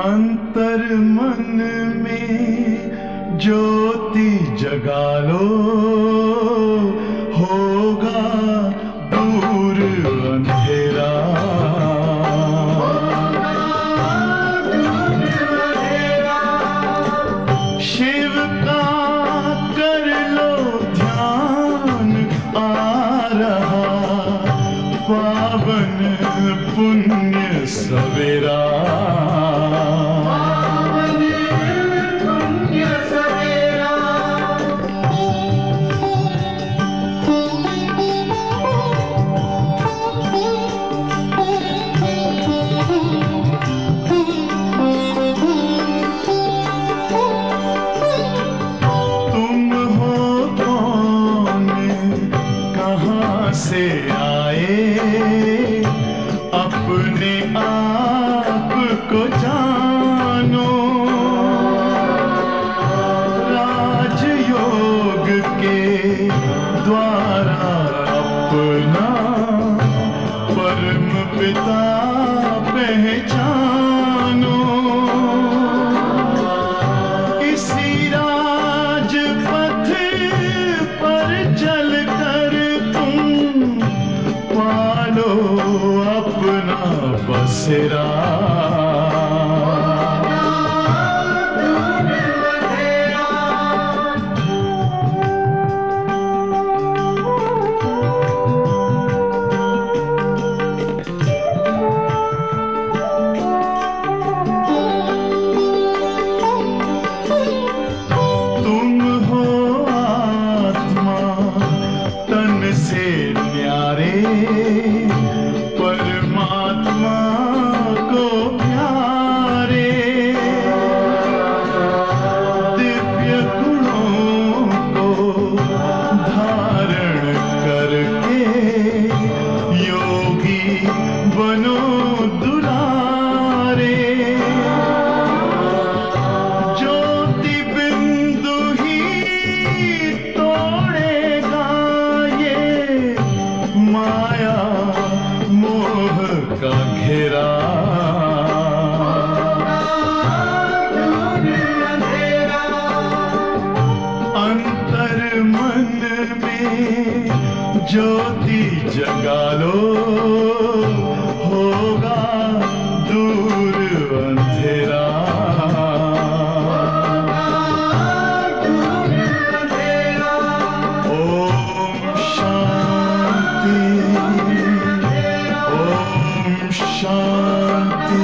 अंतर मन में ज्योति जगा लो, होगा दूर अंधेरा। शिव का कर लो ध्यान, आ रहा पावन पुण्य सवेरा। से आए अपने आप को जानो, राजयोग के द्वारा अपना परम पिता पहचानो। इसी राजपथ पर चलकर पालो अपना बसेरा। तुम हो आत्मा तन से न्यारे, परमात्मा को प्यारे। दिव्य गुणों को धारण करके योगी बनो दुलारे। ज्योति बिंदु ही तोड़ेगा ये माया मोह का घेरा। अंतर मन में ज्योति जगा लो, होगा दूर अंधेरा। ओम शांति, ओम शांति,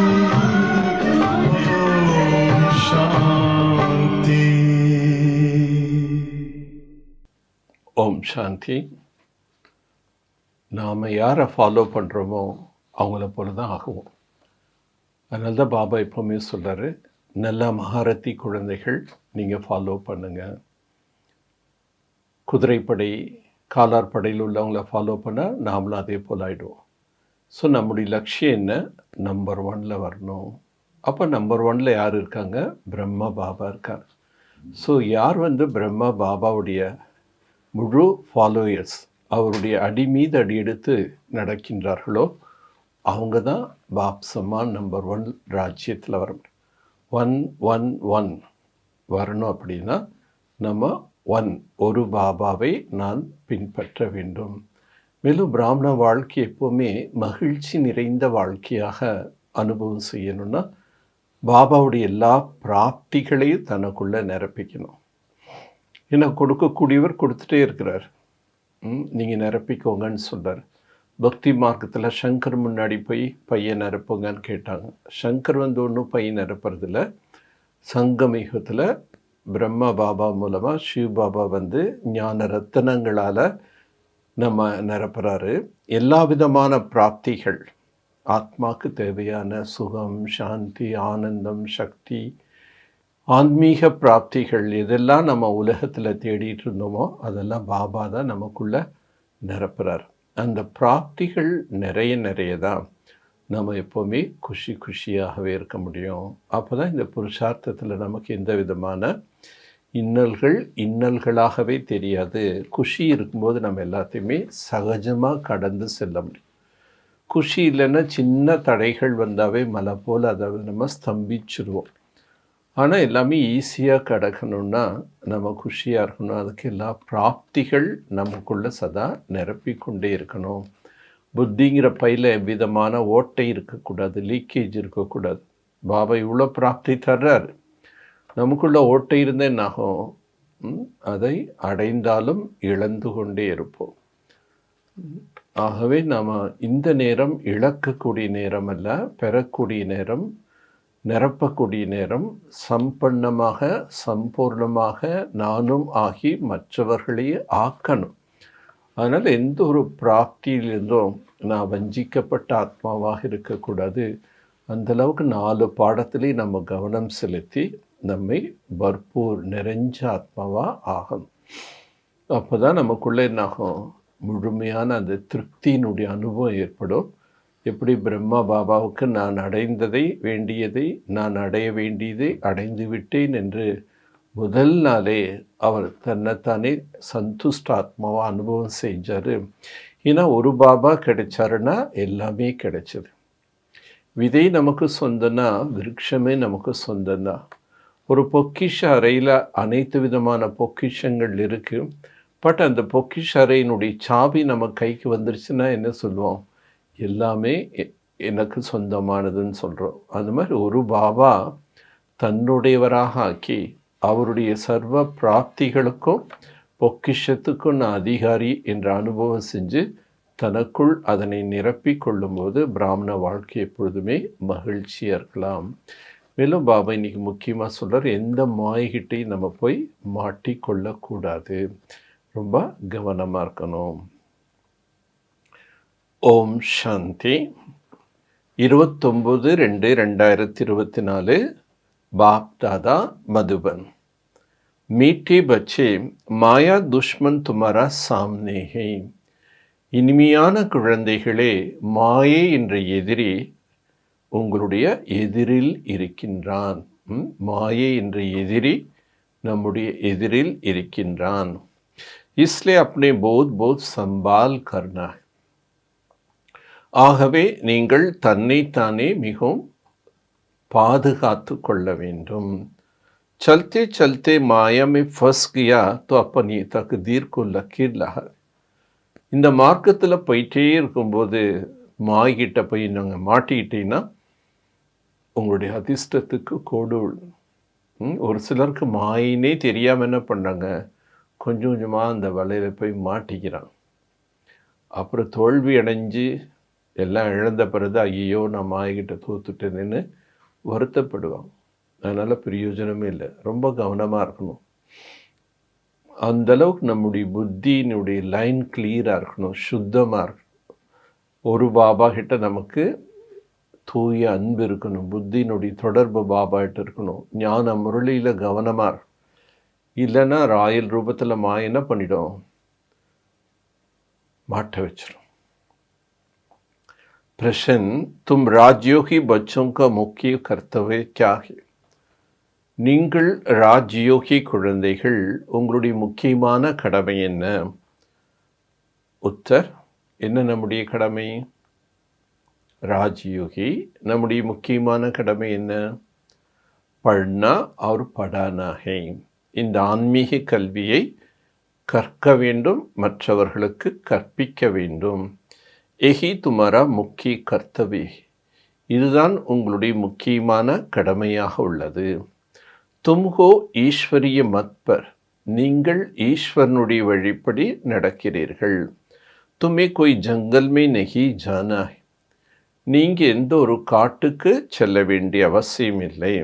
ओम शांति। ஓம் சாந்தி. நாம் யாரை ஃபாலோ பண்ணுறோமோ அவங்கள போல தான் ஆகுவோம். அதனால தான் பாபா எப்போவுமே சொல்கிறாரு, நல்ல மகாரத்தி குழந்தைகள் நீங்கள் ஃபாலோ பண்ணுங்கள். குதிரைப்படை காலார்படையில் உள்ளவங்கள ஃபாலோ பண்ணால் நாமளும் அதே போல் ஆகிடுவோம். ஸோ நம்முடைய லட்சியம் என்ன? நம்பர் 1 வரணும். அப்போ நம்பர் 1 யார் இருக்காங்க? பிரம்மா பாபா இருக்காங்க. ஸோ யார் பிரம்மா பாபாவுடைய முழு ஃபாலோயர்ஸ், அவருடைய அடி மீது அடி எடுத்து நடக்கின்றார்களோ அவங்க தான் பாப் சம்மான் நம்பர் 1 ராஜ்யத்தில் வரணும். 111 வரணும். அப்படின்னா நம்ம ஒரு பாபாவை நான் பின்பற்ற வேண்டும். மேலும் பிராமண வாழ்க்கை எப்போவுமே மகிழ்ச்சி நிறைந்த வாழ்க்கையாக அனுபவம் செய்யணும்னா பாபாவுடைய எல்லா பிராப்திகளையும் தனக்குள்ளே நிரப்பிக்கணும். ஏன்னா கொடுக்கக்கூடியவர் கொடுத்துட்டே இருக்கிறார். நீங்கள் நிரப்பிக்கோங்கன்னு சொல்கிறார். பக்தி மார்க்கத்தில் சங்கர் முன்னாடி போய் பையன் நிரப்புங்கன்னு கேட்டாங்க. சங்கர் ஒன்றும் பையன் நிரப்புறதில்ல. சங்கமிகத்தில் பிரம்மா பாபா மூலமாக சிவ பாபா ஞான ரத்தனங்களால் நம்ம நிரப்புறாரு. எல்லா விதமான பிராப்திகள், ஆத்மாவுக்கு தேவையான சுகம், சாந்தி, ஆனந்தம், சக்தி, ஆன்மீக பிராப்திகள் எதெல்லாம் நம்ம உலகத்தில் தேடிட்டு இருந்தோமோ அதெல்லாம் பாபா தான் நமக்குள்ளே நிரப்புறார். அந்த பிராப்திகள் நிறைய தான் நம்ம எப்போவுமே குஷியாகவே இருக்க முடியும். அப்போ தான் இந்த புருஷார்த்தத்தில் நமக்கு எந்த விதமான இன்னல்களாகவே தெரியாது. குஷி இருக்கும்போது நம்ம எல்லாத்தையுமே சகஜமாக கடந்து செல்ல முடியும். குஷி இல்லைன்னா சின்ன தடைகள் வந்தாவே மலை போல் அதை நம்ம ஸ்தம்பிச்சிருவோம். ஆனால் எல்லாமே ஈஸியாக கிடக்கணுன்னா நம்ம குஷியாக இருக்கணும். அதுக்கு எல்லா பிராப்திகள் நமக்குள்ளே சதா நிரப்பிக்கொண்டே இருக்கணும். புத்திங்கிற பையில் எவ்விதமான ஓட்டை இருக்கக்கூடாது, லீக்கேஜ் இருக்கக்கூடாது. பாபா இவ்வளோ பிராப்தி தர்றாரு, நமக்குள்ள ஓட்டை இருந்தால் என்னாகும்? அதை அடைந்தாலும் இழந்து கொண்டே இருப்போம். ஆகவே நாம் இந்த நேரம் இழக்கக்கூடிய நேரம் அல்ல, பெறக்கூடிய நேரம், நிரப்பக்கூடிய நேரம். சம்பன்னமாக சம்பூர்ணமாக நானும் ஆகி மற்றவர்களையே ஆக்கணும். அதனால் எந்த ஒரு பிராப்தியிலிருந்தும் நான் வஞ்சிக்கப்பட்ட ஆத்மாவாக இருக்கக்கூடாது. அந்தளவுக்கு 4 பாடத்திலே நம்ம கவனம் செலுத்தி நம்மை பர்பூர் நிறைஞ்ச ஆத்மாவாக ஆகணும். அப்போ தான் நமக்குள்ளே என்னாகும்? முழுமையான அந்த திருப்தியினுடைய அனுபவம் ஏற்படும். எப்படி பிரம்மா பாபாவுக்கு நான் அடைந்ததை வேண்டியதை நான் அடைய வேண்டியதை அடைந்து விட்டேன் என்று முதல் நாளே அவர் தன்னைத்தானே சந்துஷ்ட ஆத்மாவாக அனுபவம் செஞ்சார். ஏன்னா ஒரு பாபா கிடைச்சாருன்னா எல்லாமே கிடைச்சது. விதை நமக்கு சொந்தம்னா விருட்சமே நமக்கு சொந்தம்தான். ஒரு பொக்கிஷ அறையில் அனைத்து விதமான பொக்கிஷங்கள் இருக்குது. பட் அந்த பொக்கிஷ அறையினுடைய சாவி நம்ம கைக்கு வந்துருச்சுன்னா என்ன சொல்லுவோம்? எல்லாமே எனக்கு சொந்தமானதுன்னு சொல்கிறோம். அந்த மாதிரி ஒரு பாபா தன்னுடையவராக ஆக்கி அவருடைய சர்வ பிராப்திகளுக்கும் பொக்கிஷத்துக்கும் நான் அதிகாரி என்ற அனுபவம் செஞ்சு தனக்குள் அதனை நிரப்பி கொள்ளும்போது பிராமண வாழ்க்கை எப்பொழுதுமே மகிழ்ச்சியாக இருக்கலாம். மேலும் பாபா இன்னைக்கு முக்கியமாக சொல்கிறார், எந்த மாய்கிட்டையும் நம்ம போய் மாட்டிக்கொள்ளக்கூடாது, ரொம்ப கவனமாக இருக்கணும். ஓம் சாந்தி. 29/2/2024 बाप दादा मधुबन। मीठे बच्चे, माया दुश्मन तुम्हारा सामने है. இனிமையான குழந்தைகளே, மாயை என்ற எதிரி உங்களுடைய எதிரில் இருக்கின்றான். மாயை என்ற எதிரி நம்முடைய எதிரில் இருக்கின்றான். इसलिए अपने बोध बोध संभाल करना है. ஆகவே நீங்கள் தன்னைத்தானே மிகவும் பாதுகாத்து கொள்ள வேண்டும். चलते चलते माया में फंस गया तो अपनी तकदीर को लकीर लगा. இந்த மார்க்கத்தில் போயிட்டே இருக்கும்போது மாய்கிட்ட போய் நாங்கள் மாட்டிக்கிட்டீங்கன்னா உங்களுடைய அதிர்ஷ்டத்துக்கு கோடு. ஒரு சிலருக்கு மாயினே தெரியாமல் என்ன பண்ணாங்க, கொஞ்சம் கொஞ்சமாக அந்த வலையில் போய் மாட்டிக்கிறான். அப்புறம் தோல்வி அடைஞ்சு எல்லாம் இழந்த பிறகு ஐயோ நான் மாய்கிட்ட தோத்துட்டேன்னு வருத்தப்படுவாங்க. அதனால் பிரயோஜனமே இல்லை. ரொம்ப கவனமாக இருக்கணும். அந்தளவுக்கு நம்முடைய புத்தியினுடைய லைன் கிளியராக இருக்கணும், சுத்தமாக இருக்கணும். ஒரு பாபா கிட்ட நமக்கு தூய அன்பு இருக்கணும், புத்தியினுடைய தொடர்பு பாபா கிட்ட இருக்கணும், ஞான முரளியில் கவனமாக இருக்கும். இல்லைன்னா ராயல் ரூபத்தில் மாய என்ன பண்ணிடும்? மாட்ட வச்சிடும். प्रश्न, तुम राजयोगी बच्चों का मुख्य कर्तव्य क्या है? நீங்கள் ராஜயோகி குழந்தைகள், உங்களுடைய முக்கியமான கடமை என்ன? உத்தர், என்ன நம்முடைய கடமை? ராஜயோகி நம்முடைய முக்கியமான கடமை என்ன? பढ़ना और पढ़ाना है. இந்த ஆன்மீக கல்வியை கற்க வேண்டும், மற்றவர்களுக்கு கற்பிக்க வேண்டும். यही तुम्हारा मुख्य कर्तव्य. இதுதான் உங்களுடைய முக்கியமான கடமையாக உள்ளது. तुम हो ईश्वरीय मत पर. நீங்கள் ஈஸ்வரனுடைய வழிப்படி நடக்கிறீர்கள். तुम्हें कोई जंगल में नहीं जाना है. நீங்கள் எந்த ஒரு காட்டுக்கு செல்ல வேண்டிய அவசியம் இல்லை.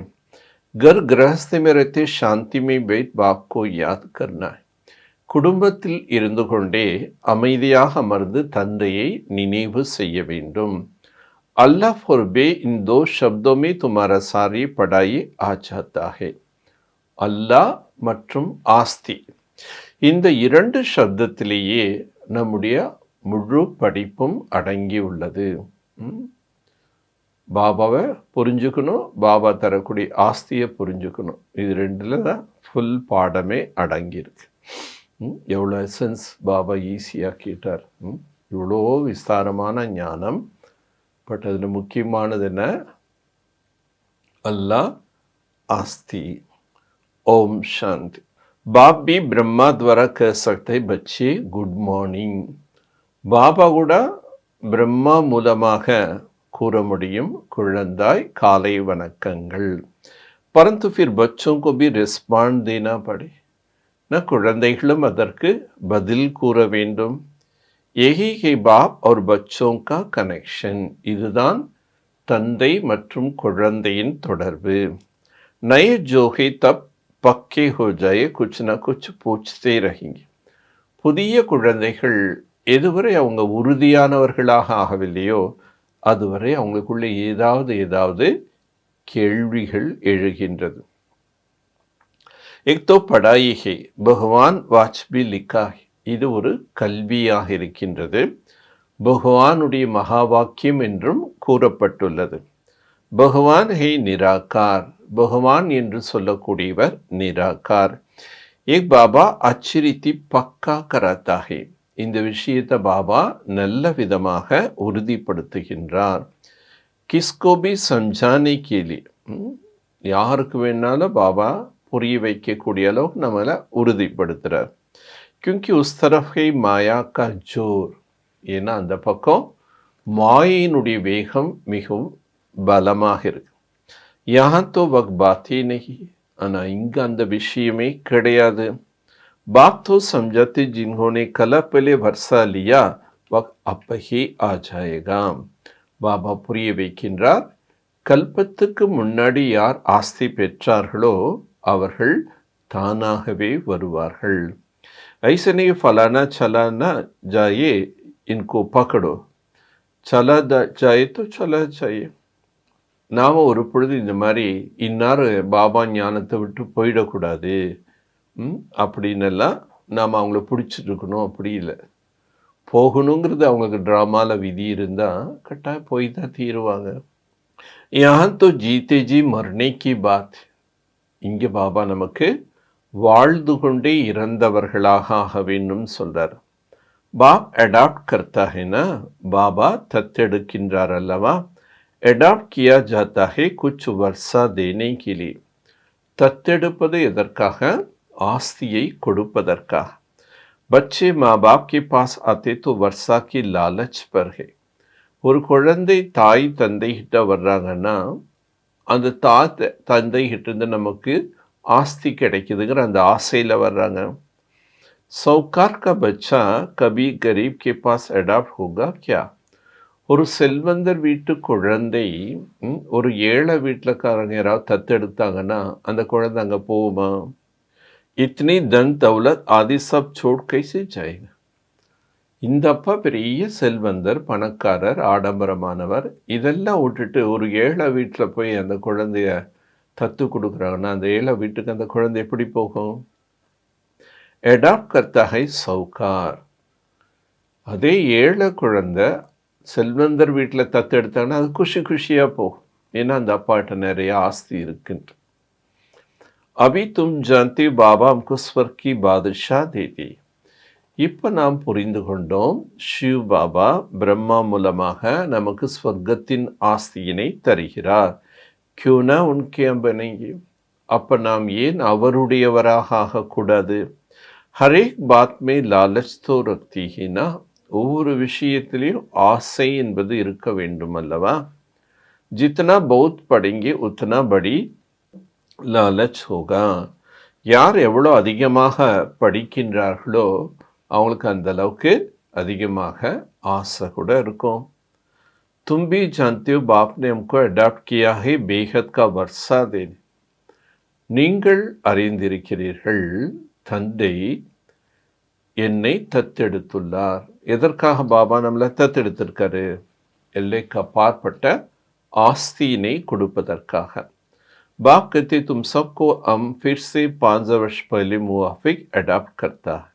घर गृहस्थी में रहते शांति में बैठ बाप को याद करना है. குடும்பத்தில் இருந்து கொண்டே அமைதியாக அமர்ந்து தந்தையை நினைவு செய்ய வேண்டும். अल्लाह फॉरबे इन 2 शब्दों में तुम्हारा सारी पढ़ाई आ जाता है. அல்லாஹ் மற்றும் ஆஸ்தி, இந்த 2 சப்தத்திலேயே நம்முடைய முழு படிப்பும் அடங்கி உள்ளது. பாபாவை புரிஞ்சுக்கணும், பாபா தரக்கூடிய ஆஸ்தியை புரிஞ்சுக்கணும். இது 2ல் தான் ஃபுல் பாடமே அடங்கியிருக்கு. எவ்வளோ எசன்ஸ் பாபா ஈஸியாக கேட்டார். இவ்வளோ விஸ்தாரமான ஞானம் பட் அதில் முக்கியமானது என்ன? अल्लाह आस्ती। ओम शांति। बाप भी ब्रह्मा द्वारा कह सकते बच्चे गुड मॉर्निंग। பாபா கூட பிரம்மா மூலமாக கூற முடியும் குழந்தாய் காலை வணக்கங்கள்। परंतु फिर बच्चों को भी रिस्पॉन्ड देना पड़े ना, குழந்தைகளும் அதற்கு பதில் கூற வேண்டும்। यही है बाप और बच्चों का कनेक्शन। இதுதான் தந்தை மற்றும் குழந்தையின் தொடர்பு। नए जोहे तब पक्के हो जाए कुछ ना कुछ पूछते रहेंगे। புதிய குழந்தைகள் எதுவரை அவங்க உறுதியானவர்களாக ஆகவில்லையோ அதுவரை அவங்களுக்குள்ள ஏதாவது கேள்விகள் எழுகின்றது। एक तो पढ़ाई है, भगवान वाजपेयी लिखा है, இது ஒரு கல்வியாக இருக்கின்றது। பகவானுடைய மகா வாக்கியம் என்றும் கூறப்பட்டுள்ளது। பகவான் ஹே நிராகார், பகவான் என்று சொல்லக்கூடியவர் நிராகார்। एक बाबा अच्छी रीति पक्का कराता है, இந்த விஷயத்தை பாபா நல்ல விதமாக உறுதிப்படுத்துகின்றார்। किसको भी समझाने के लिए, யாருக்கு வேணாலும் பாபா புரிய வைக்கக்கூடிய அளவுக்கு நம்மளை உறுதிப்படுத்துகிறார்। क्योंकि उस तरफ है माया का जोर, ஏன்னா அந்த பக்கம் மாயினுடைய வேகம் மிகவும் பலமாக இருக்கு। यहाँ तो वह बात ही नहीं, ஆனால் இங்கே அந்த விஷயமே கிடையாது। बात तो समझाते जिन्होंने कल पहले वर्षा लिया वह अब ही आ जाएगा। பாபா புரிய வைக்கின்றார், கல்பத்துக்கு முன்னாடி யார் ஆஸ்தி பெற்றார்களோ அவர்கள் தானாகவே வருவார்கள்। ऐसे नहीं फलाना चला ना जाए इनको पकड़ो, चला जाए तो चला जाए। நாம் ஒரு பொழுது இந்த மாதிரி இன்னார் பாபா ஞானத்தை விட்டு போயிடக்கூடாது அப்படின்னெல்லாம் நாம் அவங்கள பிடிச்சிட்டு இருக்கணும், அப்படி இல்லை। போகணுங்கிறது அவங்களுக்கு ட்ராமாவில் விதி இருந்தால் கட்டாயம் போய் தான் தீருவாங்க। यहाँ तो जीते जी मरने की बात, இங்கே பாபா நமக்கு வாழ்ந்து கொண்டே இறந்தவர்களாக ஆக வேண்டும் சொல்றார்। பாப் அடாப்ட் கர்த்தா ஹைனா, பாபா தத்தெடுக்கின்றார் அல்லவா। अडॉप्ट किया जाता है कुछ वर्षा देने के लिए, தத்தெடுப்பது எதற்காக? ஆஸ்தியை கொடுப்பதற்காக। बच्चे माँ बाप के पास आते तो वर्षा की लालच पर है। ஒரு குழந்தை தாய் தந்தை கிட்ட வர்றாங்கன்னா அந்த தாய் தந்தை கிட்ட இருந்து நமக்கு ஆஸ்தி கிடைக்குதுங்கிற அந்த ஆசையில் வர்றாங்க। सौकार का बच्चा कभी गरीब के पास अडॉप्ट होगा क्या? ஒரு செல்வந்தர் வீட்டு குழந்தை ஒரு ஏழை வீட்டிலக்காரங்க யாராவது தத்தெடுத்தாங்கன்னா அந்த குழந்தை அங்கே போகுமா? இத்தனை தன் தௌலத் ஆதி சப் சோட் கைசே ஜாயேகா। இந்த அப்பா பெரிய செல்வந்தர், பணக்காரர், ஆடம்பரமானவர், இதெல்லாம் விட்டுட்டு ஒரு ஏழை வீட்டில் போய் அந்த குழந்தைய தத்து கொடுக்குறாங்கன்னா அந்த ஏழை வீட்டுக்கு அந்த குழந்தை எப்படி போகும்? அடாப்ட் கர்த்தா ஹை சவுகார், அதே ஏழை குழந்தை செல்வந்தர் வீட்டில் தத்தெடுத்தாங்கன்னா அது குஷியாக போகும், ஏன்னா அந்த அப்பாட்ட நிறைய ஆஸ்தி இருக்குன்ற। अभी तुम जानते बाबा हमको स्वर्ग की बादशाह देती, இப்போ நாம் புரிந்து கொண்டோம் ஷிவ் பாபா பிரம்மா மூலமாக நமக்கு ஸ்வர்க்கத்தின் ஆஸ்தியினை தருகிறார்। கியூனா உன்கே பனேங்கே, அப்போ நாம் ஏன் அவருடையவராக ஆகக்கூடாது? ஹரேக் பாத் மே லாலச் தோ ரக்தி ஹினா, ஒவ்வொரு விஷயத்திலையும் ஆசை என்பது இருக்க வேண்டும் அல்லவா। ஜித்தனா பௌத் படேங்கே உத்தனா படி லாலச் ஹோகா, யார் எவ்வளோ அதிகமாக படிக்கின்றார்களோ அவங்களுக்கு அந்த அளவுக்கு அதிகமாக ஆசை கூட இருக்கும்। तुम भी जानते हो बाप ने हमको अडॉप्ट किया है बेहद का वर्षा देने, நீங்கள் அறிந்திருக்கிறீர்கள் தந்தை என்னை தத்தெடுத்துள்ளார்। எதற்காக பாபா நம்மளை தத்தெடுத்திருக்காரு? எல்லைக்கு அப்பாற்பட்ட ஆஸ்தியினை கொடுப்பதற்காக। बाप कहते तुम सबको हम फिर से 5 वर्ष पहले मुआफिक अडॉप्ट करता है।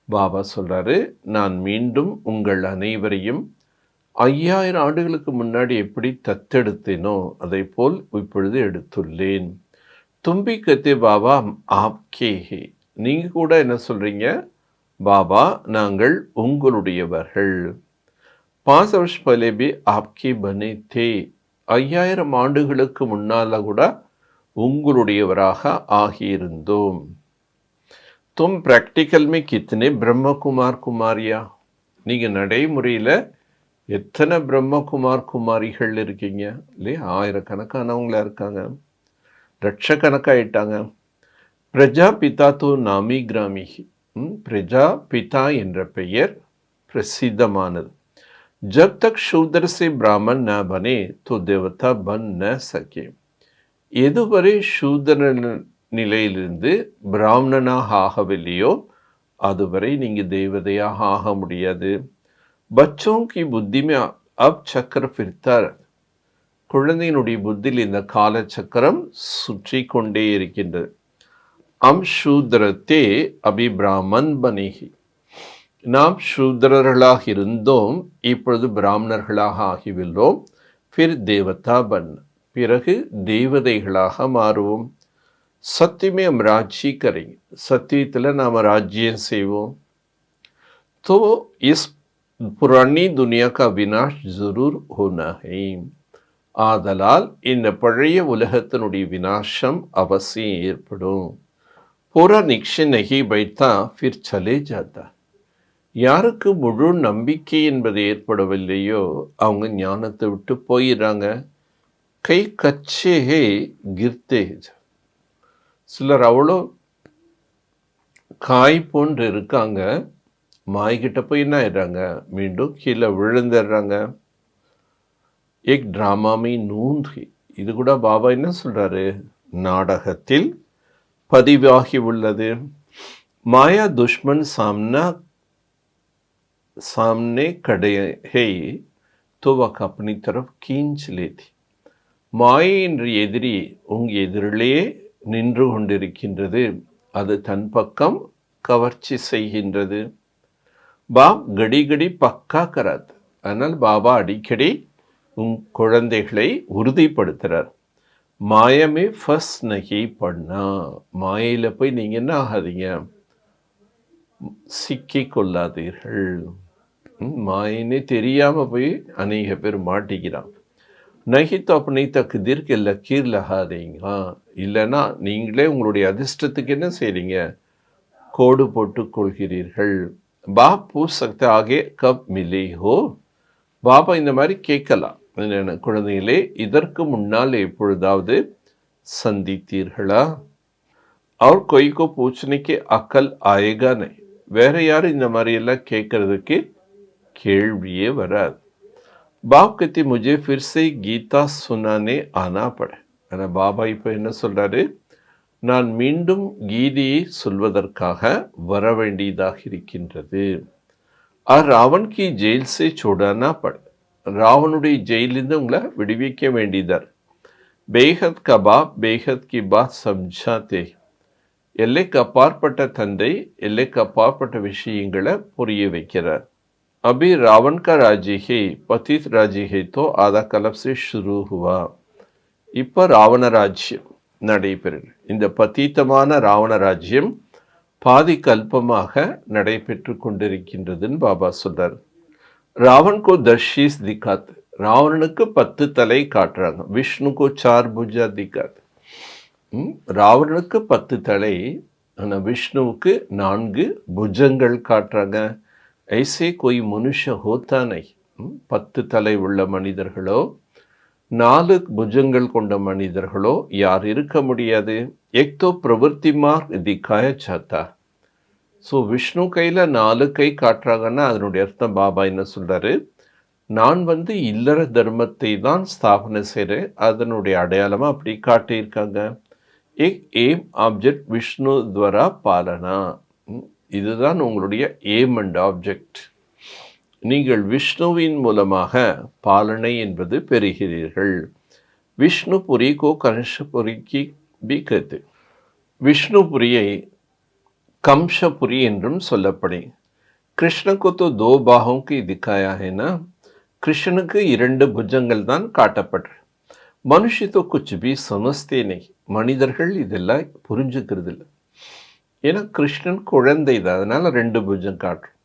பாபா சொல்றாரு, நான் மீண்டும் உங்கள் அனைவரையும் 5000 ஆண்டுகளுக்கு முன்னாடி எப்படி தத்தெடுத்தேனோ அதை போல் இப்பொழுது எடுத்துள்ளேன்। தும்பி கத்தே பாபா ஆப்கே ஹே, நீங்க கூட என்ன சொல்றீங்க? பாபா நாங்கள் உங்களுடையவர்கள்। 5 वर्ष पहले भी आपके बने थे. 5000 ஆண்டுகளுக்கு முன்னால கூட உங்களுடையவராக ஆகியிருந்தோம். तुम प्रैक्टिकल में कितने ब्रह्म कुमार कुमारिया, நீங்க நடைமுறையில் எத்தனை பிரம்மகுமார் குமாரிகள் இருக்கீங்க இல்லையா? ஆயிரக்கணக்கானவங்களா இருக்காங்க, லட்சக்கணக்காயிட்டாங்க. பிரஜா பிதா தோ நாமி கிராமி. பிரஜா பிதா என்ற பெயர் பிரசித்தமானது. जब तक शूद्र से ब्राह्मण न बने तो देवता बन न सके. எதுவரை சூத்திர நிலையிலிருந்து பிராமணனாக ஆகவில்லையோ அதுவரை நீங்க தேவதையாக ஆக முடியாது. बच्चों की बुद्धि में अब चक्र फिरता है. குழந்தையினுடைய புத்தியில் இந்த கால சக்கரம் சுற்றி கொண்டே இருக்கின்றது. हम शूद्र थे अभी ब्राह्मण बनेगी. நாம் சூத்திரர்களாக இருந்தோம், இப்பொழுது பிராமணர்களாக ஆகிவில்லோம். फिर देवता बन, பிறகு தேவதைகளாக மாறுவோம். சத்தியமே हम राज्य करेंगे, சத்தியத்தில் நாம் ராஜ்யம் செய்வோம். तो इस पुरानी दुनिया का विनाश जरूर होना है. ஆதலால் இந்த பழைய உலகத்தினுடைய விநாசம் அவசியம் ஏற்படும். पूरा निश्चय नहीं बैठता फिर चले जाता. யாருக்கு முழு நம்பிக்கை என்பது ஏற்படவில்லையோ அவங்க ஞானத்தை விட்டு போயிடுறாங்க. கை கச்சே கிர்த்தே. சிலர் அவ்வளோ காய் போன்று இருக்காங்க, மாய்கிட்ட போய் என்ன ஆயிடுறாங்க, மீண்டும் கீழே விழுந்துடுறாங்க. எக் டிராமாமி நூந்தி. இது கூட பாபா என்ன சொல்றாரு, நாடகத்தில் பதிவாகி உள்ளது. மாயா துஷ்மன் सामने खड़े है तो वह अपनी तरफ खींच लेती. மாயை என்ற எதிரி உங்க எதிரிலேயே நின்று கொண்டிருக்கின்றது, அது தன் பக்கம் கவர்ச்சி செய்கின்றது. பாப் கடி கடி பக்கா கராத். ஆனால் பாபா அடிக்கடி உன் குழந்தைகளை உறுதிப்படுத்துறார். மாயமே ஃபர்ஸ்ட் நகி பண்ணா. மாயையில் போய் நீங்கள் என்ன ஆகாதீங்க, சிக்கி கொள்ளாதீர்கள். மாயினே தெரியாமல் போய் அநேக பேர் மாட்டிக்கிறான். நகி तो अपनी तकदीर के लकीर लगा देंगे. இல்லைன்னா நீங்களே உங்களுடைய அதிர்ஷ்டத்துக்கு என்ன செய்றீங்க, கோடு போட்டு கொள்கிறீர்கள். பாப் பூछ सकते आगे कब मिले हो. பாபா இந்த மாதிரி கேட்கலாம், குழந்தைகளே இதற்கு முன்னால் எப்பொழுதாவது சந்தித்தீர்களா? और कोई को पूछने की अकल आएगा नहीं. வேற யாரும் இந்த மாதிரி எல்லாம் கேட்கறதுக்கு கேள்வியே வராது. பாப் कहते मुझे फिर से गीता सुनाने आना पड़े. ஆனால் பாபா இப்போ என்ன சொல்றாரு, நான் மீண்டும் கீதையை சொல்வதற்காக வர வேண்டியதாக இருக்கின்றது. ராவன் கி ஜெயில் சே छोड़ाना पड़े. ராவனுடைய ஜெயிலிருந்து உங்களை விடுவிக்க வேண்டியதார். பேஹத் கா பாப் பேஹத் கி பாத் சம்ஜாதே. எல்லைக்கு அப்பாற்பட்ட தந்தை எல்லைக்கு அப்பாற்பட்ட விஷயங்களை புரிய வைக்கிறார். अभी रावण का राज्य है, पतित राज्य है तो आधा कल्प से शुरू हुआ. இப்போ ராவண ராஜ்யம் நடைபெறும். இந்த பதீத்தமான ராவண ராஜ்யம் பாதி கல்பமாக நடைபெற்று கொண்டிருக்கின்றதுன்னு பாபா சொல்றார். ராவன் கோ 10 शीश दिखाते. ராவணனுக்கு 10 தலை காட்டுறாங்க. விஷ்ணு கோ 4 भुजा दिखाते. ராவணனுக்கு 10 தலை, ஆனால் விஷ்ணுவுக்கு 4 புஜங்கள் காட்டுறாங்க. ऐसे कोई मनुष्य होता नहीं. 10 தலை உள்ள மனிதர்களோ 4 புஜங்கள் கொண்ட மனிதர்களோ யார் இருக்க முடியாது. एक तो प्रवृत्ति मार्ग दिखाया जाता. ஸோ விஷ்ணு கையில் 4 கை காட்டுறாங்கன்னா அதனுடைய அர்த்தம் பாபா என்ன சொல்றாரு, நான் இல்லற தர்மத்தை தான் ஸ்தாபனை செய்கிறேன், அதனுடைய அடையாளமாக அப்படி காட்டியிருக்காங்க. एक एम ऑब्जेक्ट विष्णु द्वारा पालना. இதுதான் உங்களுடைய ஏம் அண்ட் ஆப்ஜெக்ட். நீங்கள் விஷ்ணுவின் மூலமாக பாலனை என்பது பெறுகிறீர்கள். விஷ்ணுபுரி கோ கம்சபுரிக்கு பிகத்து. விஷ்ணுபுரியை கம்சபுரி என்றும் சொல்லப்படும். கிருஷ்ணக்கு தோ 2 பாகோं की दिखाया है ना. கிருஷ்ணனுக்கு 2 புஜங்கள் தான் காட்டப்பட்டு. மனுஷி தோ குச் பி சமஸ்தே நஹி. மனிதர்கள் இதெல்லாம் புரிஞ்சுக்கிறது இல்லை. ஏன்னா கிருஷ்ணன் குழந்தை தான், அதனால 2 புஜம் காட்டுறோம்.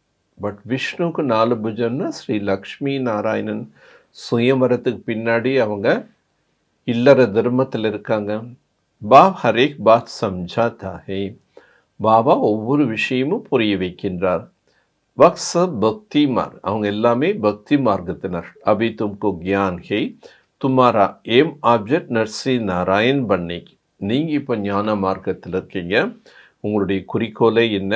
பட் விஷ்ணுவுக்கு 4 புஜம்னா ஸ்ரீ லக்ஷ்மி நாராயணன் சுயம்பரத்துக்கு பின்னாடி அவங்க இல்லற தர்மத்தில் இருக்காங்க. பாப் ஹரேக் பாத் சம்ஜாதா ஹே. பாபா ஒவ்வொரு விஷயமும் புரிய வைக்கின்றார். வக்ஸ பக்தி மார்க், அவங்க எல்லாமே பக்தி மார்க்கத்தினர். அபி தும்கோ கியான் ஹே, துமாரா ஏம் ஆப்ஜெக்ட் நர்சி நாராயண் பண்ணேகி. நீங்கள் இப்போ ஞான மார்க்கத்தில் இருக்கீங்க. உங்களுடைய குறிக்கோளை என்ன?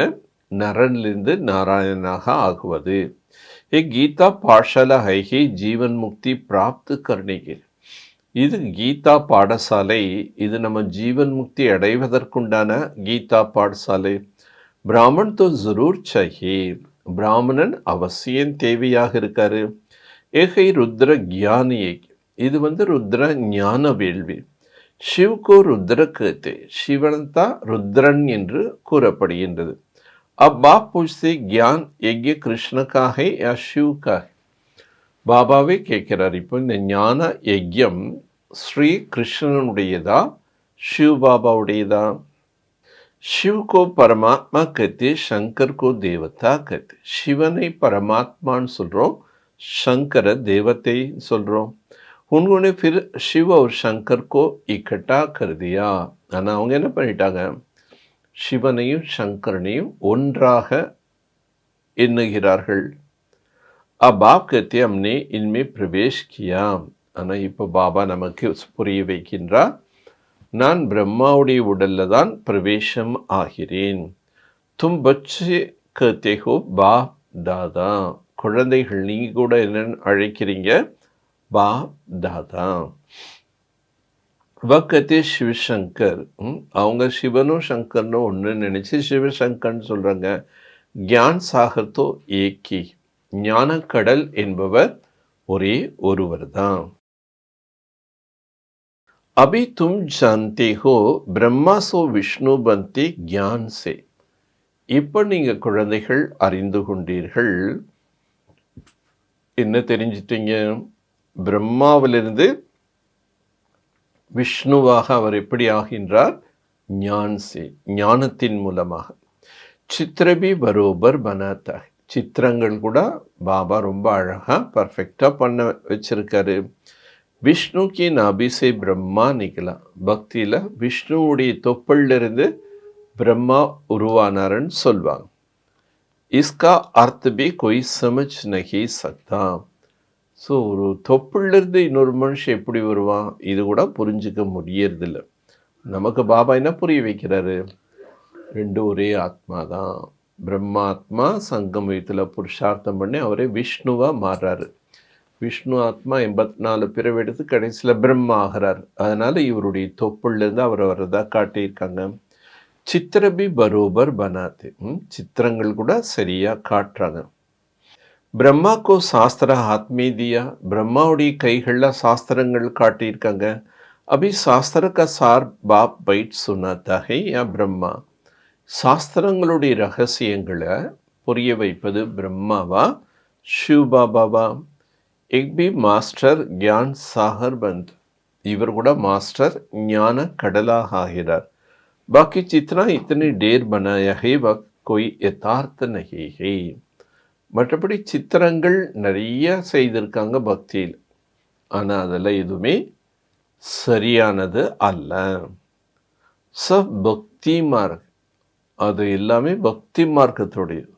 நரனிலிருந்து நாராயணனாக ஆகுவது. ஏ கீதா பாஷாலா ஹைஹி ஜீவன் முக்தி பிராப்து கர்ணிகி. இது கீதா பாடசாலை. இது நம்ம ஜீவன் முக்தி அடைவதற்குண்டான கீதா பாடசாலை. பிராமன் தோ ஜரூர் சாஹியே. பிராமணன் அவசியம் தேவையாக இருக்காரு. ஏகை ருத்ர கியானியே. இது ருத்ர ஞான வேள்வி. சிவ்கோ ருத்ர கேத்தே. சிவன் தான் ருத்ரன் என்று கூறப்படுகின்றது. अब बाप पूछते ज्ञान यज्ञ कृष्ण का है या शिव का है? பாபாவே கேட்கிறார். இப்போ இந்த ஞான யஜ்யம் ஸ்ரீ கிருஷ்ணனுடையதா சிவ் பாபாவுடையதா? शिव को परमात्मा कहते, शंकर को देवता कहते. சிவனை பரமாத்மான்னு சொல்கிறோம், शंकर देवते சொல்கிறோம். उन्होंने फिर शिव और शंकर को इकट्ठा कर दिया. ஆனால் அவங்க என்ன பண்ணிட்டாங்க? சிவனையும் சங்கரனையும் ஒன்றாக எண்ணுகிறார்கள். अब आप कहते हमने इनमें प्रवेश किया. ஆனால் இப்போ பாபா நமக்கு புரிய வைக்கின்றார், நான் பிரம்மாவுடைய உடல்ல தான் பிரவேசம் ஆகிறேன். தும் பச்சே கஹ்தே ஹோ பாப் தாதா. குழந்தைகள் நீங்க கூட என்னன்னு அழைக்கிறீங்க? பாப் தாதா. வக்கத்தே சிவசங்கர். அவங்க சிவனும் சங்கர்னும் ஒன்று நினைச்சு சிவசங்கர்னு சொல்றாங்க. கியான் சாகர் தோ ஏக்கி. ஞானக்கடல் என்பவர் ஒரே ஒருவர் தான். अभी तुम जानते हो ब्रह्मा सो विष्णु बनते ज्ञान से. இப்போ நீங்கள் குழந்தைகள் அறிந்து கொண்டீர்கள். என்ன தெரிஞ்சிட்டீங்க? பிரம்மாவிலிருந்து விஷ்ணுவாக அவர் எப்படி ஆகின்றார்? ஞான் சே, ஞானத்தின் மூலமாக. சித்திரபி பரோபர் பனாத்தா. சித்திரங்கள் கூட பாபா ரொம்ப அழகாக பர்ஃபெக்டாக பண்ண வச்சிருக்காரு. விஷ்ணு கி நாபி சே பிரம்மா நிகழா. பக்தியில் விஷ்ணுவுடைய தொப்பலிருந்து பிரம்மா உருவானார்ன்னு சொல்வாங்க. இஸ்கா அர்த்த பி கோய் சமஜ் நஹி சக்தா. ஸோ ஒரு தொப்புளிலிருந்து இன்னொரு மனுஷன் எப்படி வருவான், இது கூட புரிஞ்சுக்க முடியறதில்ல. நமக்கு பாபா என்ன புரிய வைக்கிறாரு? ரெண்டு ஒரே ஆத்மா தான். பிரம்மாத்மா சங்கமயத்தில் புருஷார்த்தம் பண்ணி அவரே விஷ்ணுவாக மாறுறாரு. விஷ்ணு ஆத்மா 84 பிறவி எடுத்து கடைசியில் பிரம்மா ஆகிறார். அதனால் இவருடைய தொப்புலேருந்து அவர் வரதாக காட்டியிருக்காங்க. சித்திரபி பரோபர் பனாத்து. சித்திரங்கள் கூட சரியாக காட்டுறாங்க. பிரம்மாக்கோ சாஸ்திர ஆத்மே தியா. பிரம்மாவுடைய கைகளில் சாஸ்திரங்கள் காட்டியிருக்காங்க. அபி சாஸ்திர கா சார் பாப் பைட் சுனாத்தா ஹை யா பிரம்மா. சாஸ்திரங்களுடைய ரகசியங்களை புரிய வைப்பது பிரம்மாவா சிவ் பாபாவா? एक भी மாஸ்டர் ज्ञान சாகர் பந்த். இவர் கூட மாஸ்டர் ஞான கடலாக ஆகிறார். பாக்கி சித்னா இத்தனை டேர் பனாயா ஹே வக் கோய் யதார்த்த நஹி ஹே. மற்றபடி சித்திரங்கள் நிறைய செய்திருக்காங்க பக்தியில், ஆனால் அதெல்லாம் எதுவுமே சரியானது அல்ல. சப் பக்தி மார்க், அது எல்லாமே பக்தி மார்க்கத்துடையது.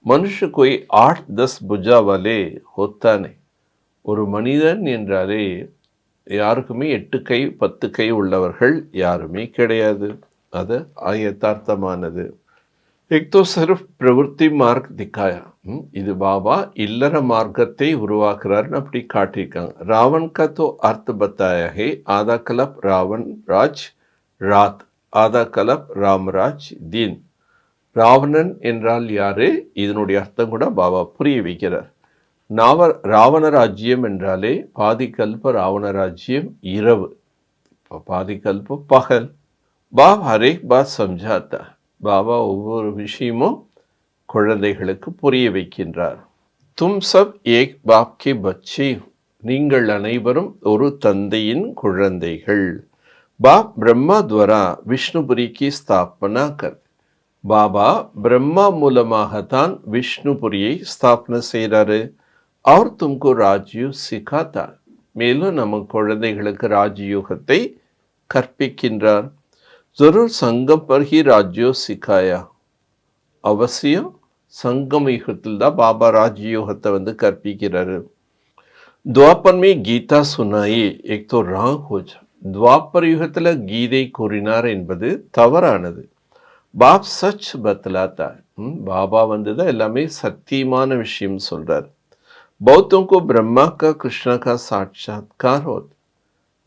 மனுஷ கோய் 8-10 புஜா வாலே ஹோத்தா நஹி. ஒரு மனிதன் என்றாலே யாருக்குமே 8 கை 10 கை உள்ளவர்கள் யாருமே கிடையாது. அது யதார்த்தமானது. एक तो सिर्फ प्रवृत्ति मार्ग दिखाया. இது பாபா இல்லற மார்க்கத்தை உருவாக்குறாருன்னு அப்படி காட்டியிருக்காங்க. ராவன் का तो अर्थ बताया है, आधा कल्प रावण राज रात, आधा कल्प रामराज दिन. ராவணன் என்றால் யாரு? இதனுடைய அர்த்தம் கூட பாபா புரிய வைக்கிறார். ராவண ராஜ்யம் என்றாலே பாதி கல்ப ராவண ராஜ்யம் இரவு, பாதி கல்ப பகல். பாப் ஹரேக் பாத் சம்ஜாத்தா. பாபா ஒவ்வொரு விஷயமும் குழந்தைகளுக்கு புரிய வைக்கின்றார். தும் சப் ஏக் பாப் கே பச்சே. நீங்கள் அனைவரும் ஒரு தந்தையின் குழந்தைகள். பாப் பிரம்மா துவரா விஷ்ணுபுரி கி ஸ்தாபனா கர். பாபா பிரம்மா மூலமாகத்தான் விஷ்ணுபுரியை ஸ்தாபனை செய்கிறாரு. அவர் தும்கு ராஜ்யூ சிக்காத்தா, மேலும் நம்ம குழந்தைகளுக்கு ராஜயோகத்தை கற்பிக்கின்றார். ஜரூர் சங்கம் பர்ஹி ராஜ்யோ சிக்காயா, அவசியம் சங்கம் யுகத்தில் தான் பாபா ராஜயோகத்தை கற்பிக்கிறாரு. துவாபர் மே கீதா சுனாயி எக் தோ ராங் ஹோ ஜா, துவாபர் யுகத்தில் கீதை கூறினார் என்பது தவறானது. பாப் சச் பத்லாத்தா, பாபா தான் எல்லாமே சத்தியமான விஷயம் சொல்றார். பௌத்தம் கோ பிரம்மா கா கிருஷ்ணா கா சாட்சாத்கார் ஹோத்,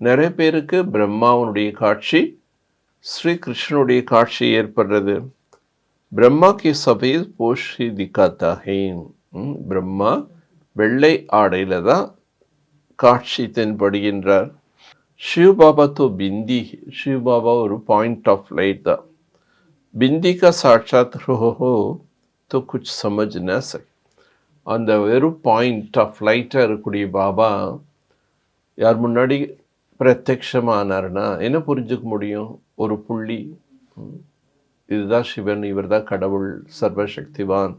நிறைய பேருக்கு பிரம்மாவனுடைய காட்சி ஸ்ரீ கிருஷ்ணனுடைய காட்சி ஏற்படுறது. பிரம்மா கி சபையில் போஷி திக்காத்தா ஹே, பிரம்மா வெள்ளை ஆடையில தான் காட்சி தென்படுகின்றார். शिव बाबा तो बिंदी, शिव बाबा ஒரு பாயிண்ட் ஆஃப் லைட் தான். बिंदी का साक्षात हो तो कुछ समझ न सके, அந்த வெறும் பாயிண்ட் ஆஃப் லைட்டாக இருக்கக்கூடிய பாபா யார் முன்னாடி பிரத்யக்ஷமானார்னா என்ன புரிஞ்சுக்க முடியும்? ஒரு புள்ளி, இதுதான் சிவன், இவர் தான் கடவுள், சர்வசக்திவான்,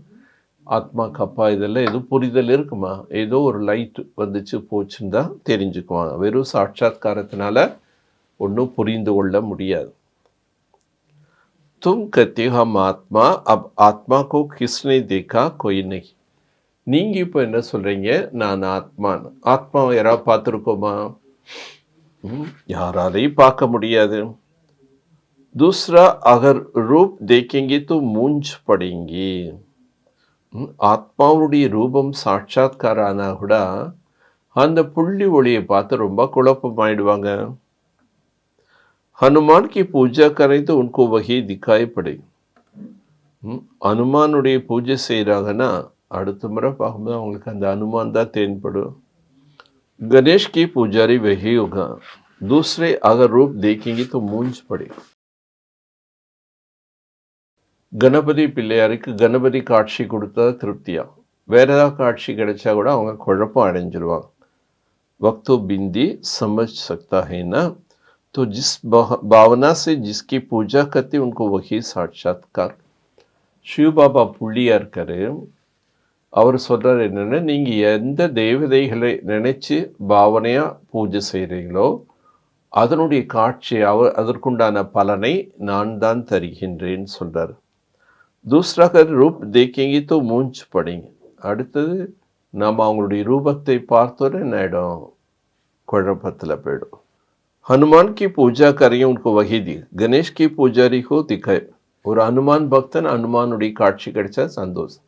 ஆத்மா கப்பா, இதெல்லாம் எதுவும் புரிதல் இருக்குமா? ஏதோ ஒரு லைட் வந்துச்சு போச்சுன்னு தான் தெரிஞ்சுக்குவாங்க. வெறும் சாட்சாத்காரத்தினால ஒன்றும் புரிந்து கொள்ள முடியாது. तुम कहते हो हम आत्मा, अब आत्मा को किसने देखा? कोई नहीं. நீங்கள் இப்போ என்ன சொல்கிறீங்க? நான் ஆத்மான். ஆத்மாவை யாராவது பார்த்துருக்கோமா? யாராலையும் பார்க்க முடியாது. दूसरा अगर रूप देखेंगे तो मूंझ पड़ेंगे. ஆத்மாவுடைய ரூபம் சாட்சாத்கார ஆனால் கூட அந்த புள்ளி ஒளியை பார்த்து ரொம்ப குழப்பமாயிடுவாங்க. हनुमान की पूजा करें तो उनको वही दिखाई पड़े. हनुमानुடைய பூஜை செய்கிறாங்கன்னா அடுத்த முறை பார்க்கும்போது அவங்களுக்கு அந்த அனுமான் தான் தென்படும். गणेश की पुजारी वही होगा, दूसरे अगर रूप देखेंगे तो मूंझ पड़े. கணபதி பிள்ளையாருக்கு கணபதி காட்சி கொடுத்தா திருப்தியா, வேற ஏதாவது காட்சி கிடைச்சா கூட அவங்க குழப்பம் அடைஞ்சிருவாங்க. वक्त बिंदी समझ सकता है ना, तो जिस भावना से जिसकी पूजा करते उनको वही साक्षात्कार. शिव बाबा புள்ளியா இருக்காரு. அவர் சொல்றாரு என்னன்னா, நீங்க எந்த தேவதைகளை நினைச்சு பாவனையா பூஜை செய்கிறீங்களோ அதனுடைய காட்சி அதற்குண்டான பலனை நான் தான் தருகின்றேன்னு சொல்றாரு. दूसरा अगर रूप देखेंगे तो मूंझ पड़ेंगे. அடுத்தது நாம் அவங்களுடைய ரூபத்தை பார்த்தோன்னே என்ன ஆகிடும்? குழப்பத்தில் போயிடும். हनुमान की पूजा करें उनको वही दी, गणेश की पुजारी को दिखाए. ஒரு हनुमान பக்தன் हनुमानुடைய காட்சி கிடைச்சா சந்தோஷம்.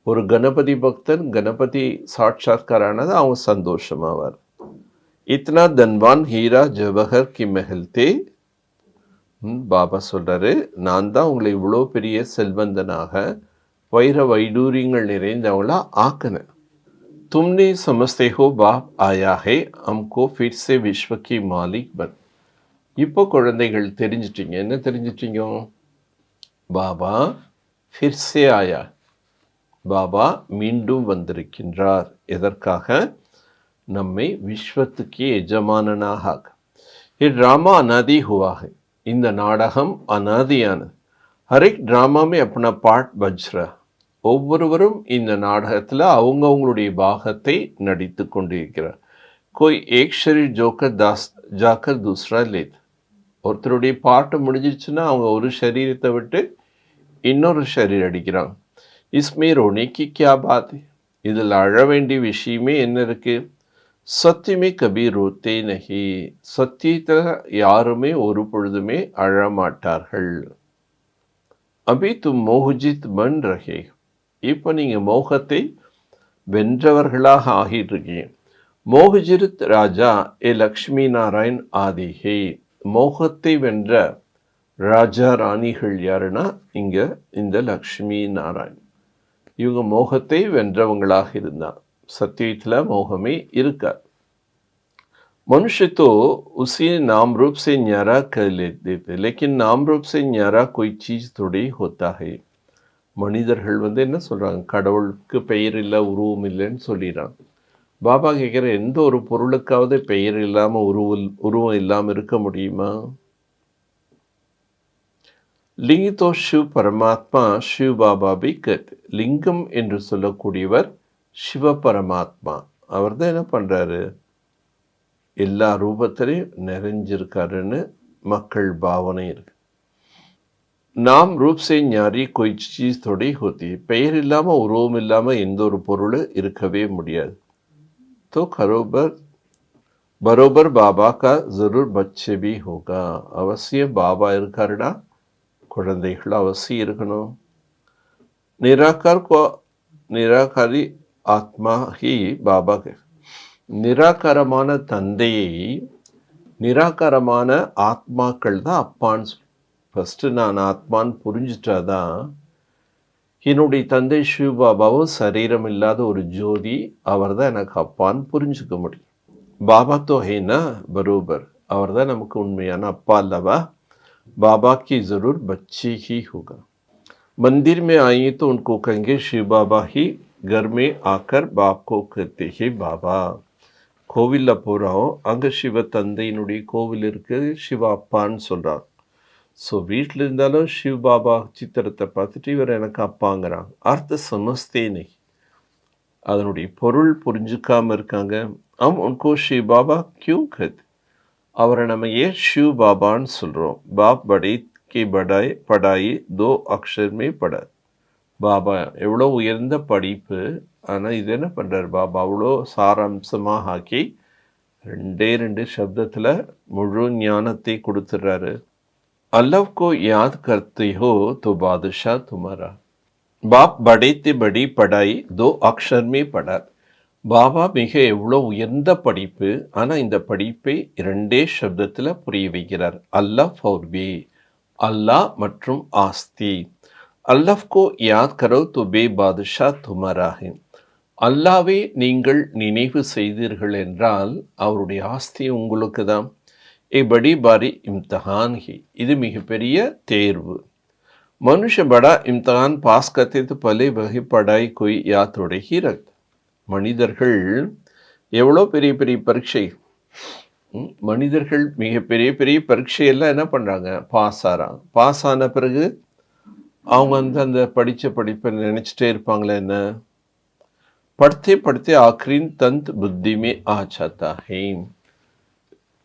ஒரு கணபதி பக்தன் கணபதி சாட்சாத்காரானது அவங்க சந்தோஷமாவார். इतना धनवान हीरा जवाहर की महल थे. பாபா சொல்றாரு, நான் தான் உங்களை இவ்வளோ பெரிய செல்வந்தனாக வைர வைடூரியங்கள் நிறைந்தவங்களா ஆக்கினேன். तुमने समझते हो बाप आया है हमको फिर से विश्व की मालिक बन. இப்போ குழந்தைகள் தெரிஞ்சிட்டீங்க. என்ன தெரிஞ்சிட்டீங்க? பாபா फिर से आया, பாபா மீண்டும் வந்திருக்கின்றார். எதற்காக? நம்மை விஸ்வத்துக்கு எஜமானனாக. ये ड्रामा अनादि हुआ है, இந்த நாடகம் அனாதியானது. हर एक ड्रामा में अपना पार्ट बज रहा. ஒவ்வொருவரும் இந்த நாடகத்தில் அவங்கவுங்களுடைய பாகத்தை நடித்து கொண்டிருக்கிறார். कोई एक शरीर जोकर दास जाकर दूसरा लेत. ஒருத்தருடைய பாட்டு முடிஞ்சிருச்சுன்னா அவங்க ஒரு சரீரத்தை விட்டு இன்னொரு சரீரம் அடிக்கிறாங்க. इसमें रोने की क्या बात है, இதில் அழ வேண்டிய விஷயமே என்ன இருக்கு? சத்தியமே கபி ரோத்தே நஹி, சத்தியத்தில் யாருமே ஒரு பொழுதுமே அழமாட்டார்கள். அபி தும் மோஹஜித் பன் ரஹே, இப்போ நீங்கள் மோகத்தை வென்றவர்களாக ஆகிட்டுருக்கீங்க. மோகஜித் ராஜா ஏ லக்ஷ்மி நாராயண் ஆதிஹே. மோகத்தை வென்ற ராஜா ராணிகள் யாருன்னா இங்கே இந்த லக்ஷ்மி நாராயண். இவங்க மோகத்தை வென்றவங்களாக இருந்தாங்க. सत्युतला मोह में इरका. मनुष्य तो उसी नाम रूप से न्यारा कर लेते थे, लेकिन नाम रूप से न्यारा कोई चीज़ थोड़ी होता है. மனிதர்கள் என்ன சொல்கிறாங்க? கடவுளுக்கு பெயர் இல்லை, உருவம் இல்லைன்னு சொல்லிடுறாங்க. பாபா கேட்குற, எந்த ஒரு பொருளுக்காவது பெயர் இல்லாமல் உருவம் இல்லாமல் இருக்க முடியுமா? லிங்கிதோ சிவ் பரமாத்மா சிவ் பாபா பி கத். லிங்கம் என்று சொல்லக்கூடியவர் சிவ பரமாத்மா. அவர் தான் என்ன பண்ணுறாரு, எல்லா ரூபத்திலையும் நிறைஞ்சிருக்காருன்னு மக்கள் பாவனை இருக்கு. நாம் ரூப் से न्यारी कोई चीज थोड़ी होती है. பெயர் இல்லாமல் உருவம் இல்லாமல் எந்த ஒரு பொருள் இருக்கவே முடியாது. तो பரோபர் பாபா கா ஜரூர் பச்சே பி ஹோகா. அவசியம் பாபா இருக்காருடா, குழந்தைகள் அவசியம் இருக்கணும். நிராகாரி ஆத்மா ஹி பாபா. நிராகாரமான தந்தையை நிராகாரமான ஆத்மாக்கள் தான் அப்பான்னு சொல்லு. ஃபஸ்ட்டு நான் ஆத்மான்னு புரிஞ்சிட்டாதான் என்னுடைய தந்தை சிவபாபாவும் சரீரம் இல்லாத ஒரு ஜோதி, அவர் தான் எனக்கு அப்பான்னு புரிஞ்சுக்க முடியும். பாபா தோ ஹேனா பரோபர், அவர் தான் நமக்கு உண்மையான அப்பா அல்லவா. பாபா கி ஜரூர் பச்சி ஹி ஹோகா. मंदिर में आई तो उनको कहेंगे शिव बाबा ही, घर में आकर बाप को कहते हैं बाबा. கோவிலில் போகிறோம், அங்கே சிவ தந்தையினுடைய கோவில் இருக்குது, சிவ அப்பான்னு சொல்கிறார். ஸோ வீட்டில் இருந்தாலும் சிவ் பாபா சித்திரத்தை பார்த்துட்டு இவர் எனக்கு அப்பாங்கிறாங்க. அர்த்த சமஸ்தேனே, அதனுடைய பொருள் புரிஞ்சுக்காமல் இருக்காங்க. உनको शिव बाबा क्यों कहते, அவரை நம்ம ஏன் शिव பாபான்னு சொல்கிறோம். பாப் படை की पढ़ाई 2 अक्षर में पढ़ा. பாபா எவ்வளோ உயர்ந்த படிப்பு, ஆனால் இது என்ன பண்ணுறாரு பாபா, அவ்வளோ சாராம்சமாக ஆக்கி 2 சப்தத்தில் முழு ஞானத்தை கொடுத்துட்றாரு. अल्लाह को याद करते हो तो बादशाह तुम्हारा. बाप बड़े ते बड़ी पढ़ाई 2 अक्षर में पढ़ा. பாபா மிக எவ்வளோ உயர்ந்த படிப்பு, ஆனால் இந்த படிப்பை 2 சப்தத்தில் புரிய வைக்கிறார். அல்லாஹ் ஃபௌர்பி, அல்லாஹ் மற்றும் ஆஸ்தி. அல்லாஹ் கோ யாத் கரோ तो बे बादशाह तुम्हारा है. அல்லாவே நீங்கள் நினைவு செய்தீர்கள் என்றால் அவருடைய ஆஸ்தி உங்களுக்கு தான். ए बड़ी बारी इम्तहान ही, இது மிகப்பெரிய தேர்வு. मनुष्य बड़ा इम्तहान पास करते तो पहले वही पढ़ाई कोई याद थोड़े ही रखता. மனிதர்கள் எவ்வளோ பெரிய பெரிய பரீட்சை, மனிதர்கள் மிகப்பெரிய பெரிய பரீட்சையெல்லாம் என்ன பண்ணுறாங்க, பாஸ் ஆகிறாங்க. பாஸ் ஆன பிறகு அவங்க அந்த படித்த படிப்பை நினச்சிட்டே இருப்பாங்களே, என்ன படுத்தே படுத்தே ஆக்ரின் தந்த் புத்திமே ஆச்சாத்தா ஹே.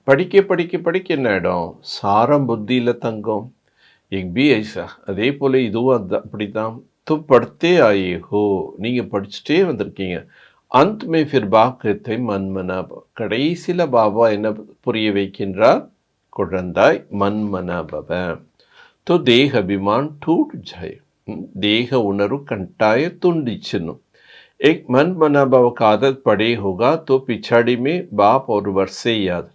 படிக்க படிக்க படிக்க என்ன ஆகிடும், சாரம் புத்தியில் தங்கும். எக் பி ஐசா, அதே போல் இதுவும் அப்படி தான். தும் படுத்தே ஆயே ஹோ, நீங்கள் படிச்சுட்டே வந்திருக்கீங்க. அந்த மே ஃபிர் பாக்கத்தை மன்மனா, கடைசியில் பாபா என்ன புரிய வைக்கின்றார், குழந்தாய் மன்மனா பவ. तो देह अभिमान टूट जाए, देह उणर्व कंटाय तुंडिचनु. एक मन मना भाव का आदत पड़े होगा तो पिछाड़ी में बाप और वर्षे याद.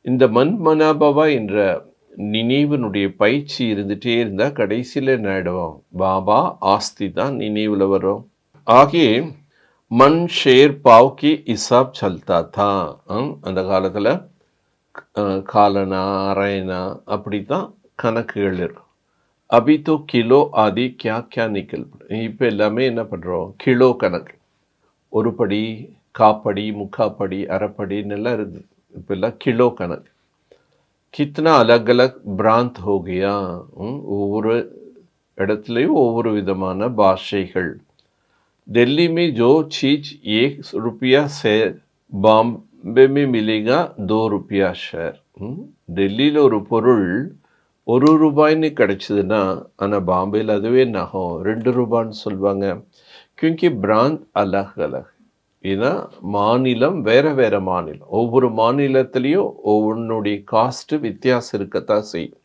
இந்த மன் மனாபவா என்ற நினைவினுடைய பயிற்சி இருந்துகிட்டே இருந்தால் கடைசியில் என்ன ஆகிடுவோம், பாபா ஆஸ்தி தான் நினைவில் வரும். ஆகிய மண் ஷேர் பாவ்கி இசாப் சல்தா தான். அந்த காலத்தில் காலனா அரைனா அப்படி தான் கணக்குகள் இருக்கும். அபி தோ கிலோ ஆதி கியா கியா நிக்கல். இப்போ எல்லாமே என்ன பண்ணுறோம், கிலோ கணக்கு, ஒரு படி, காப்படி, முக்காப்படி, அரைப்படின்னு எல்லாம் இருக்குது. இப்போ எல்லாம் கிலோ கணக்கு. கித்தனா அலக் அலக் பிராந்த் ஹோ கயா. ஒவ்வொரு இடத்துலையும் ஒவ்வொரு விதமான பாஷைகள். டெல்லி में जो चीज 1 रुपया से बॉम्बे में मिलेगा 2 रुपया शहर. டெல்லியில் ஒரு பொருள் 1 ரூபாய்ன்னு கிடைச்சதுன்னா, ஆனால் பாம்பேயில் அதுவே என்ன ஆகும், 2 ரூபான்னு சொல்லுவாங்க. क्योंकि பிராந்த் அலக் அலக். ஏன்னா மாநிலம் வேற வேற மாநிலம், ஒவ்வொரு மாநிலத்திலையும் ஒவ்வொன்றுடைய காஸ்ட்டு வித்தியாசம் இருக்கத்தான் செய்யும்.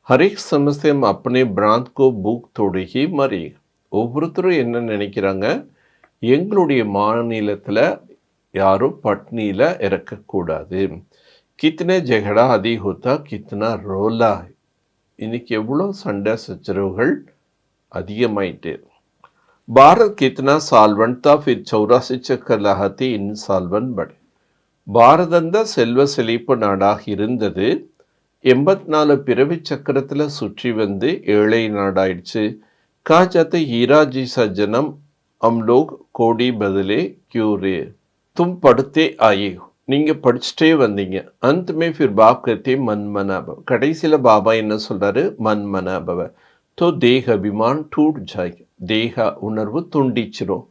ஹரேக் சமஸ்தம் அப்பனே பிராந்த் கோ பூக் தொடுகி மறி. ஒவ்வொருத்தரும் என்ன நினைக்கிறாங்க, எங்களுடைய மாநிலத்தில் யாரும் பட்னியில் இறக்கக்கூடாது. கித்தனை ஜெகடா அதி ஹோத்தா கித்தனா ரோலா. இன்னைக்கு எவ்வளோ சண்டை சச்சரவுகள் அதிகமாயிட்டு. பாரத் கித்தனா சால்வன் தா ஃபிர் 84 சக்கர் லஹாத்தி இன் சால்வன் படே. பாரதம் தான் செல்வ செழிப்பு நாடாக இருந்தது. 84 பிறவி சக்கரத்தில் சுற்றி வந்து ஏழை நாடாயிடுச்சு. कहा जाता हीरा जी सा जन्म हम लोग कोड़ी बदले क्यों रे. तुम पढ़ते आए हो, நீங்கள் படிச்சுட்டே வந்தீங்க. अंत में फिर बाप कहते हैं मन मना भव. கடைசியில் பாபா என்ன சொல்றாரு? मन मना भव. तो देह अभिमान टूट जाएगा. देह उணர்வு துண்டிச்சிரும்.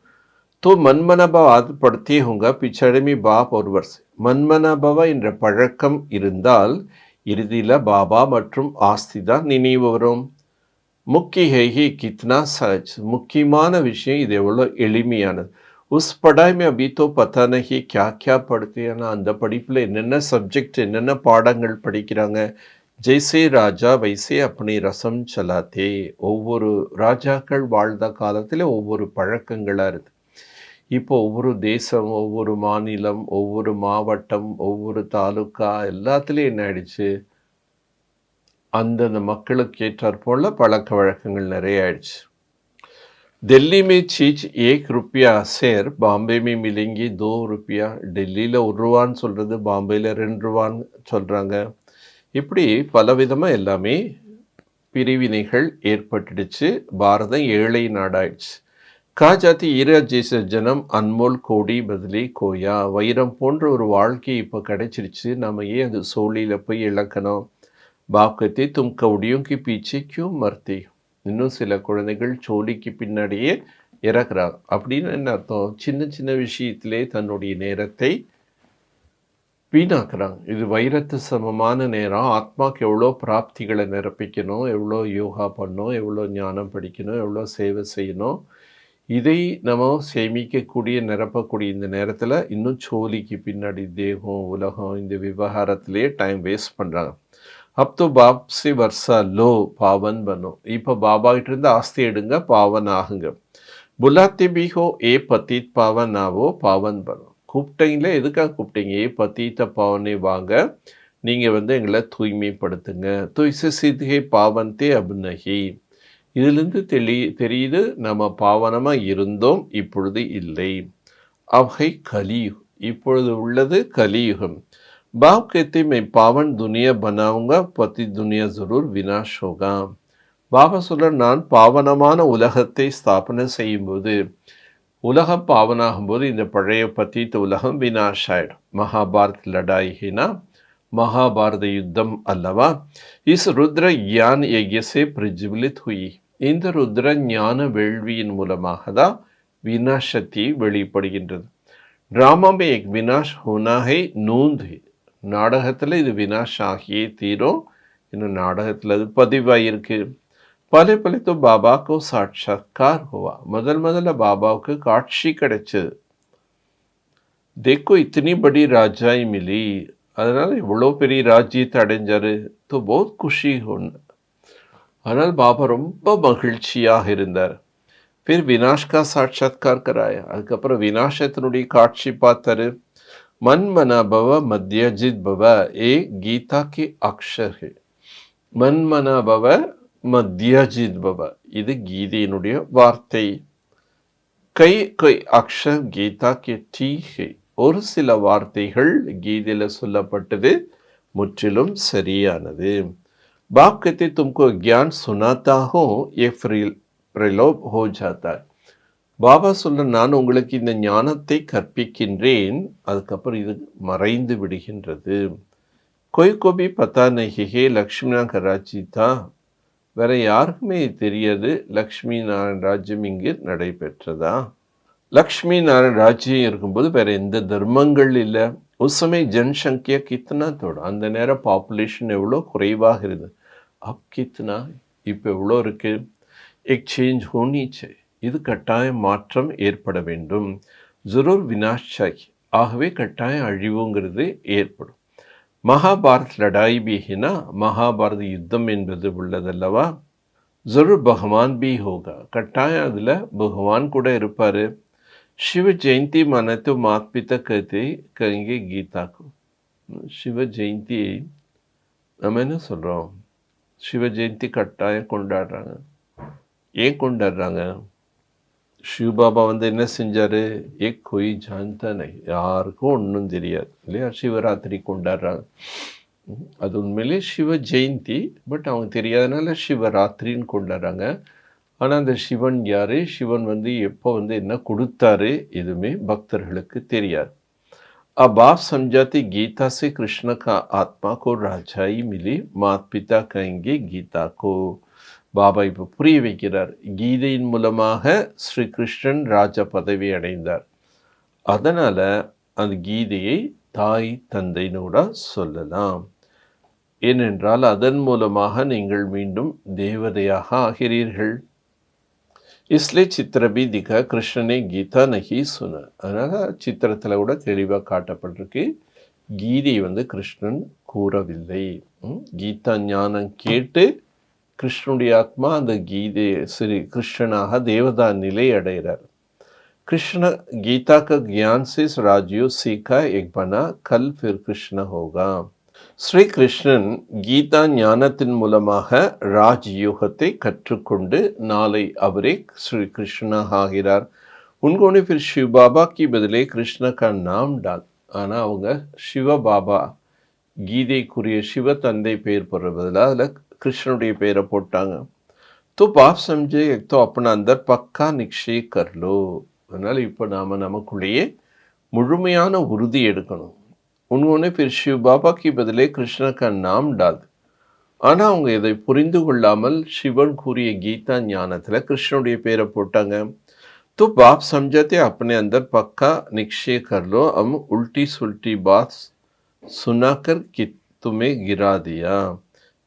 तो மன்மனபவ ஆதப்படுத்தே होगा पिछड़े में बाप और वर्ष. மன்மனபவ என்ற பழக்கம் இருந்தால் இறுதியில் பாபா மற்றும் ஆஸ்தி தான் நினைவு வரும். முக்கிய है कितना सहज. முக்கியமான விஷயம் இது எவ்வளோ எளிமையானது. उस पढ़ाई में अभी तो पता नहीं क्या क्या पढ़ते हैं ना. அந்த படிப்பில் என்னென்ன சப்ஜெக்ட் என்னென்ன பாடங்கள் படிக்கிறாங்க. ஜெய்சே ராஜா வைசே அப்படி ரசம் சலாத்தே. ஒவ்வொரு ராஜாக்கள் வாழ்ந்த காலத்தில் ஒவ்வொரு பழக்கங்களாக இருக்குது. இப்போ ஒவ்வொரு தேசம், ஒவ்வொரு மாநிலம், ஒவ்வொரு மாவட்டம், ஒவ்வொரு தாலுக்கா எல்லாத்துலேயும் என்ன ஆயிடுச்சு, அந்தந்த மக்களுக்கு ஏற்றாற் போல பழக்க வழக்கங்கள் நிறைய ஆயிடுச்சு. दिल्ली में चीज 1 रुपया शेर பாம்பே में मिलेंगी 2 रुपया. டெல்லியில் 1 ரூபான்னு சொல்கிறது, பாம்பேயில் 2 ரூபான்னு சொல்கிறாங்க. இப்படி பலவிதமாக எல்லாமே பிரிவினைகள் ஏற்பட்டுடுச்சு. பாரதம் ஏழை நாடாயிடுச்சு. காஜாத்தி ஈரா ஜெய்ச ஜனம் அன்மோல் கோடி பதிலி கோயா. வைரம் போன்ற ஒரு வாழ்க்கை இப்போ கிடைச்சிருச்சு, நம்ம ஏன் அது சோழியில் போய் இழக்கணும்? பாப்கத்தி தும் கவுடியும் கி பீச்சே கியூ மர்த்தி. இன்னும் சில குழந்தைகள் சோழிக்கு பின்னாடியே இறக்குறாங்க. அப்படின்னு என்ன அர்த்தம்? சின்ன சின்ன விஷயத்திலே தன்னுடைய நேரத்தை வீணாக்குறாங்க. இது வைரத்து சமமான நேரம். ஆத்மாக்கு எவ்வளோ பிராப்திகளை நிரப்பிக்கணும், எவ்வளோ யோகா பண்ணணும், எவ்வளோ ஞானம் படிக்கணும், எவ்வளோ சேவை செய்யணும். இதை நம்ம சேமிக்கக்கூடிய நிரப்பக்கூடிய இந்த நேரத்தில் இன்னும் சோழிக்கு பின்னாடி தேகம் உலகம் இந்த விவகாரத்திலேயே டைம் வேஸ்ட் பண்ணுறாங்க. அப் தோ பாப் சி வர்ஷா லோ பாவன் பண்ணும். இப்போ பாபா கிட்ட இருந்து ஆஸ்தி எடுங்க, பாவன் ஆகுங்க. புலாத்தி பிஹோ ஏ பத்தீத் பாவன் ஆவோ பாவன் பண்ணும். கூப்பிட்டீங்களே, எதுக்காக கூப்பிட்டீங்க? ஏ பத்தீத்த பாவனே வாங்க, நீங்கள் எங்களை தூய்மைப்படுத்துங்க. துய்ச சித்கே பாவன்தே அப்னஹி. இதிலிருந்து தெரியுது நம்ம பாவனமாக இருந்தோம், இப்பொழுது இல்லை. அவை கலியுகம், இப்பொழுது உள்ளது கலியுகம். பாப் कहते मैं पावन दुनिया बनाऊंगा पति दुनिया जरूर विनाश होगा. பாபா சொல்ற, நான் பாவனமான உலகத்தை ஸ்தாபனை செய்யும்போது, உலகம் பாவனாகும்போது இந்த பழைய பத்தித்த உலகம் வினாஷ் ஆயிடும். மகாபாரத் லடாய் ஹேனா, மகாபாரத யுத்தம் அல்லவா. இஸ் ருத்ர ஞான் யஜ்யசே பிரஜ்வலித் हुई. இந்த ருத்ர ஞான வேள்வியின் மூலமாக தான் வினாசத்தை வெளிப்படுகின்றது. ட்ராமாமே எக் வினாஷ் ஹோனாகை நூந்து. நாடகத்தில் இது வினாஷ் ஆகியே தீரும். இன்னும் நாடகத்தில் அது பதிவாயிருக்கு. பல பல तो बाबा को साक्षात्कार हुआ. முதல்ல பாபாவுக்கு காட்சி கிடைச்சது. देखो इतनी बड़ी राजाई मिली. அதனால் இவ்வளோ பெரிய ராஜ்யத்தை அடைஞ்சாரு. तो बहुत खुशी होना. ஆனால் பாபா ரொம்ப மகிழ்ச்சியாக இருந்தார். फिर विनाश का साक्षात्कार कराया. அதுக்கப்புறம் வினாசத்தினுடைய காட்சி பார்த்தாரு. मन मना भव मध्यजित भव ए गीता के अक्षर है. मन मना भव மத்தியஜித் பவ, இது கீதையினுடைய வார்த்தை. கை கை அக்ஷர் கீதா கே டீகை. ஒரு சில வார்த்தைகள் கீதையில் சொல்லப்பட்டது முற்றிலும் சரியானது. பாப் कहते तुमको ज्ञान सुनाता हूँ ये प्रलोभ हो जाता है. பாபா சொல்ல, நான் உங்களுக்கு இந்த ஞானத்தை கற்பிக்கின்றேன், அதுக்கப்புறம் இது மறைந்து விடுகின்றது. कोई को भी पता नहीं है लक्ष्मी का राज्य था. வேற யாருக்குமே தெரியாது லக்ஷ்மி நாராயண ராஜ்யம் இங்கு நடைபெற்றதா. லக்ஷ்மி நாராயண ராஜ்யம் இருக்கும்போது வேற எந்த தர்மங்கள் இல்லை. உசமே ஜனசங்கியா கித்தனா தோட, அந்த நேரம் பாப்புலேஷன் எவ்வளோ குறைவாக இருந்தது. அப் கித்தனா, இப்போ எவ்வளோ இருக்கு. எக்ஸ்சேஞ்ச் ஹோனிச்சே, இது கட்டாயம் மாற்றம் ஏற்பட வேண்டும். ஜரூர் வினாஷ் சாகி, ஆகவே கட்டாயம் அழிவுங்கிறது ஏற்படும். மகாபாரத் லடாய் भी है ना, மகாபாரத யுத்தம் என்பது உள்ளதல்லவா. ஜரூர் பகவான் भी होगा, கட்டாயம் அதில் பகவான் கூட இருப்பார். சிவ ஜெயந்தி மனத்து மாத் பிதா कहते कहेंगे गीता को. சிவ ஜெயந்தி நம்ம என்ன சொல்கிறோம்? சிவ ஜெயந்தி கட்டாயம் கொண்டாடுறாங்க. ஏன் கொண்டாடுறாங்க? சிவபாபா என்ன செஞ்சார்? ஏக் கோய் ஜான்தா நை, யாருக்கும் ஒன்றும் தெரியாது இல்லையா. சிவராத்திரி கொண்டாடுறாங்க, அது உண்மையிலே சிவ ஜெயந்தி, பட் அவங்க தெரியாதனால சிவராத்திரின்னு கொண்டாடுறாங்க. ஆனால் அந்த சிவன் யார், சிவன் எப்போ என்ன கொடுத்தாரு, எதுவுமே பக்தர்களுக்கு தெரியாது. अब आप समझाते गीता से कृष्ण का आत्मा को राजाई मिली, माता पिता कहेंगे गीता को. பாபா இப்போ புரிய வைக்கிறார். கீதையின் மூலமாக ஸ்ரீ கிருஷ்ணன் ராஜ பதவி அடைந்தார். அதனால அந்த கீதையை தாய் தந்தைன்னு கூட சொல்லலாம். ஏனென்றால் அதன் மூலமாக நீங்கள் மீண்டும் தேவதையாக ஆகிறீர்கள். इसलिए चित्र भी दिखा कृष्ण ने गीता नहीं सुना. அதனால சித்திரத்தில் கூட தெளிவாக காட்டப்பட்டிருக்கு, கீதை வந்து கிருஷ்ணன் கூறவில்லை. கீதா ஞானம் கேட்டு கிருஷ்ணனுடைய ஆத்மா அந்த கீதை ஸ்ரீ கிருஷ்ணனாக தேவதா நிலை அடைகிறார். कृष्ण गीता का ज्ञान से राजयोग सीखा एक बना, कल फिर कृष्ण होगा. ஸ்ரீ கிருஷ்ணன் கீதா ஞானத்தின் மூலமாக ராஜயோகத்தை கற்றுக்கொண்டு நாளை அவரே ஸ்ரீ கிருஷ்ணனாக ஆகிறார். உன்கோனே फिर शिव बाबा की बदले कृष्ण का नाम डाल. ஆனால் அவங்க சிவ பாபா கீதைக்குரிய சிவ தந்தை பெயர் போடுற பதிலாக அதில் கிருஷ்ணனுடைய பெயரை போட்டாங்க. तो बाप समझे एक तो अपना अंदर पक्का निश्चय कर लो. அதனால் இப்போ நாம் நமக்குள்ளேயே முழுமையான உறுதி எடுக்கணும். उन्होंने फिर शिव बाबा की बदले कृष्ण का नाम डाल. ஆனால் அவங்க இதை புரிந்து கொள்ளாமல் சிவன் கூறிய கீதா ஞானத்தில் கிருஷ்ணனுடைய பேரை போட்டாங்க. तो बाप समझाते अपने अंदर पक्का निश्चय कर लो, हम उल्टी सुल्टी बात सुनाकर कि तुम्हें गिरा दिया.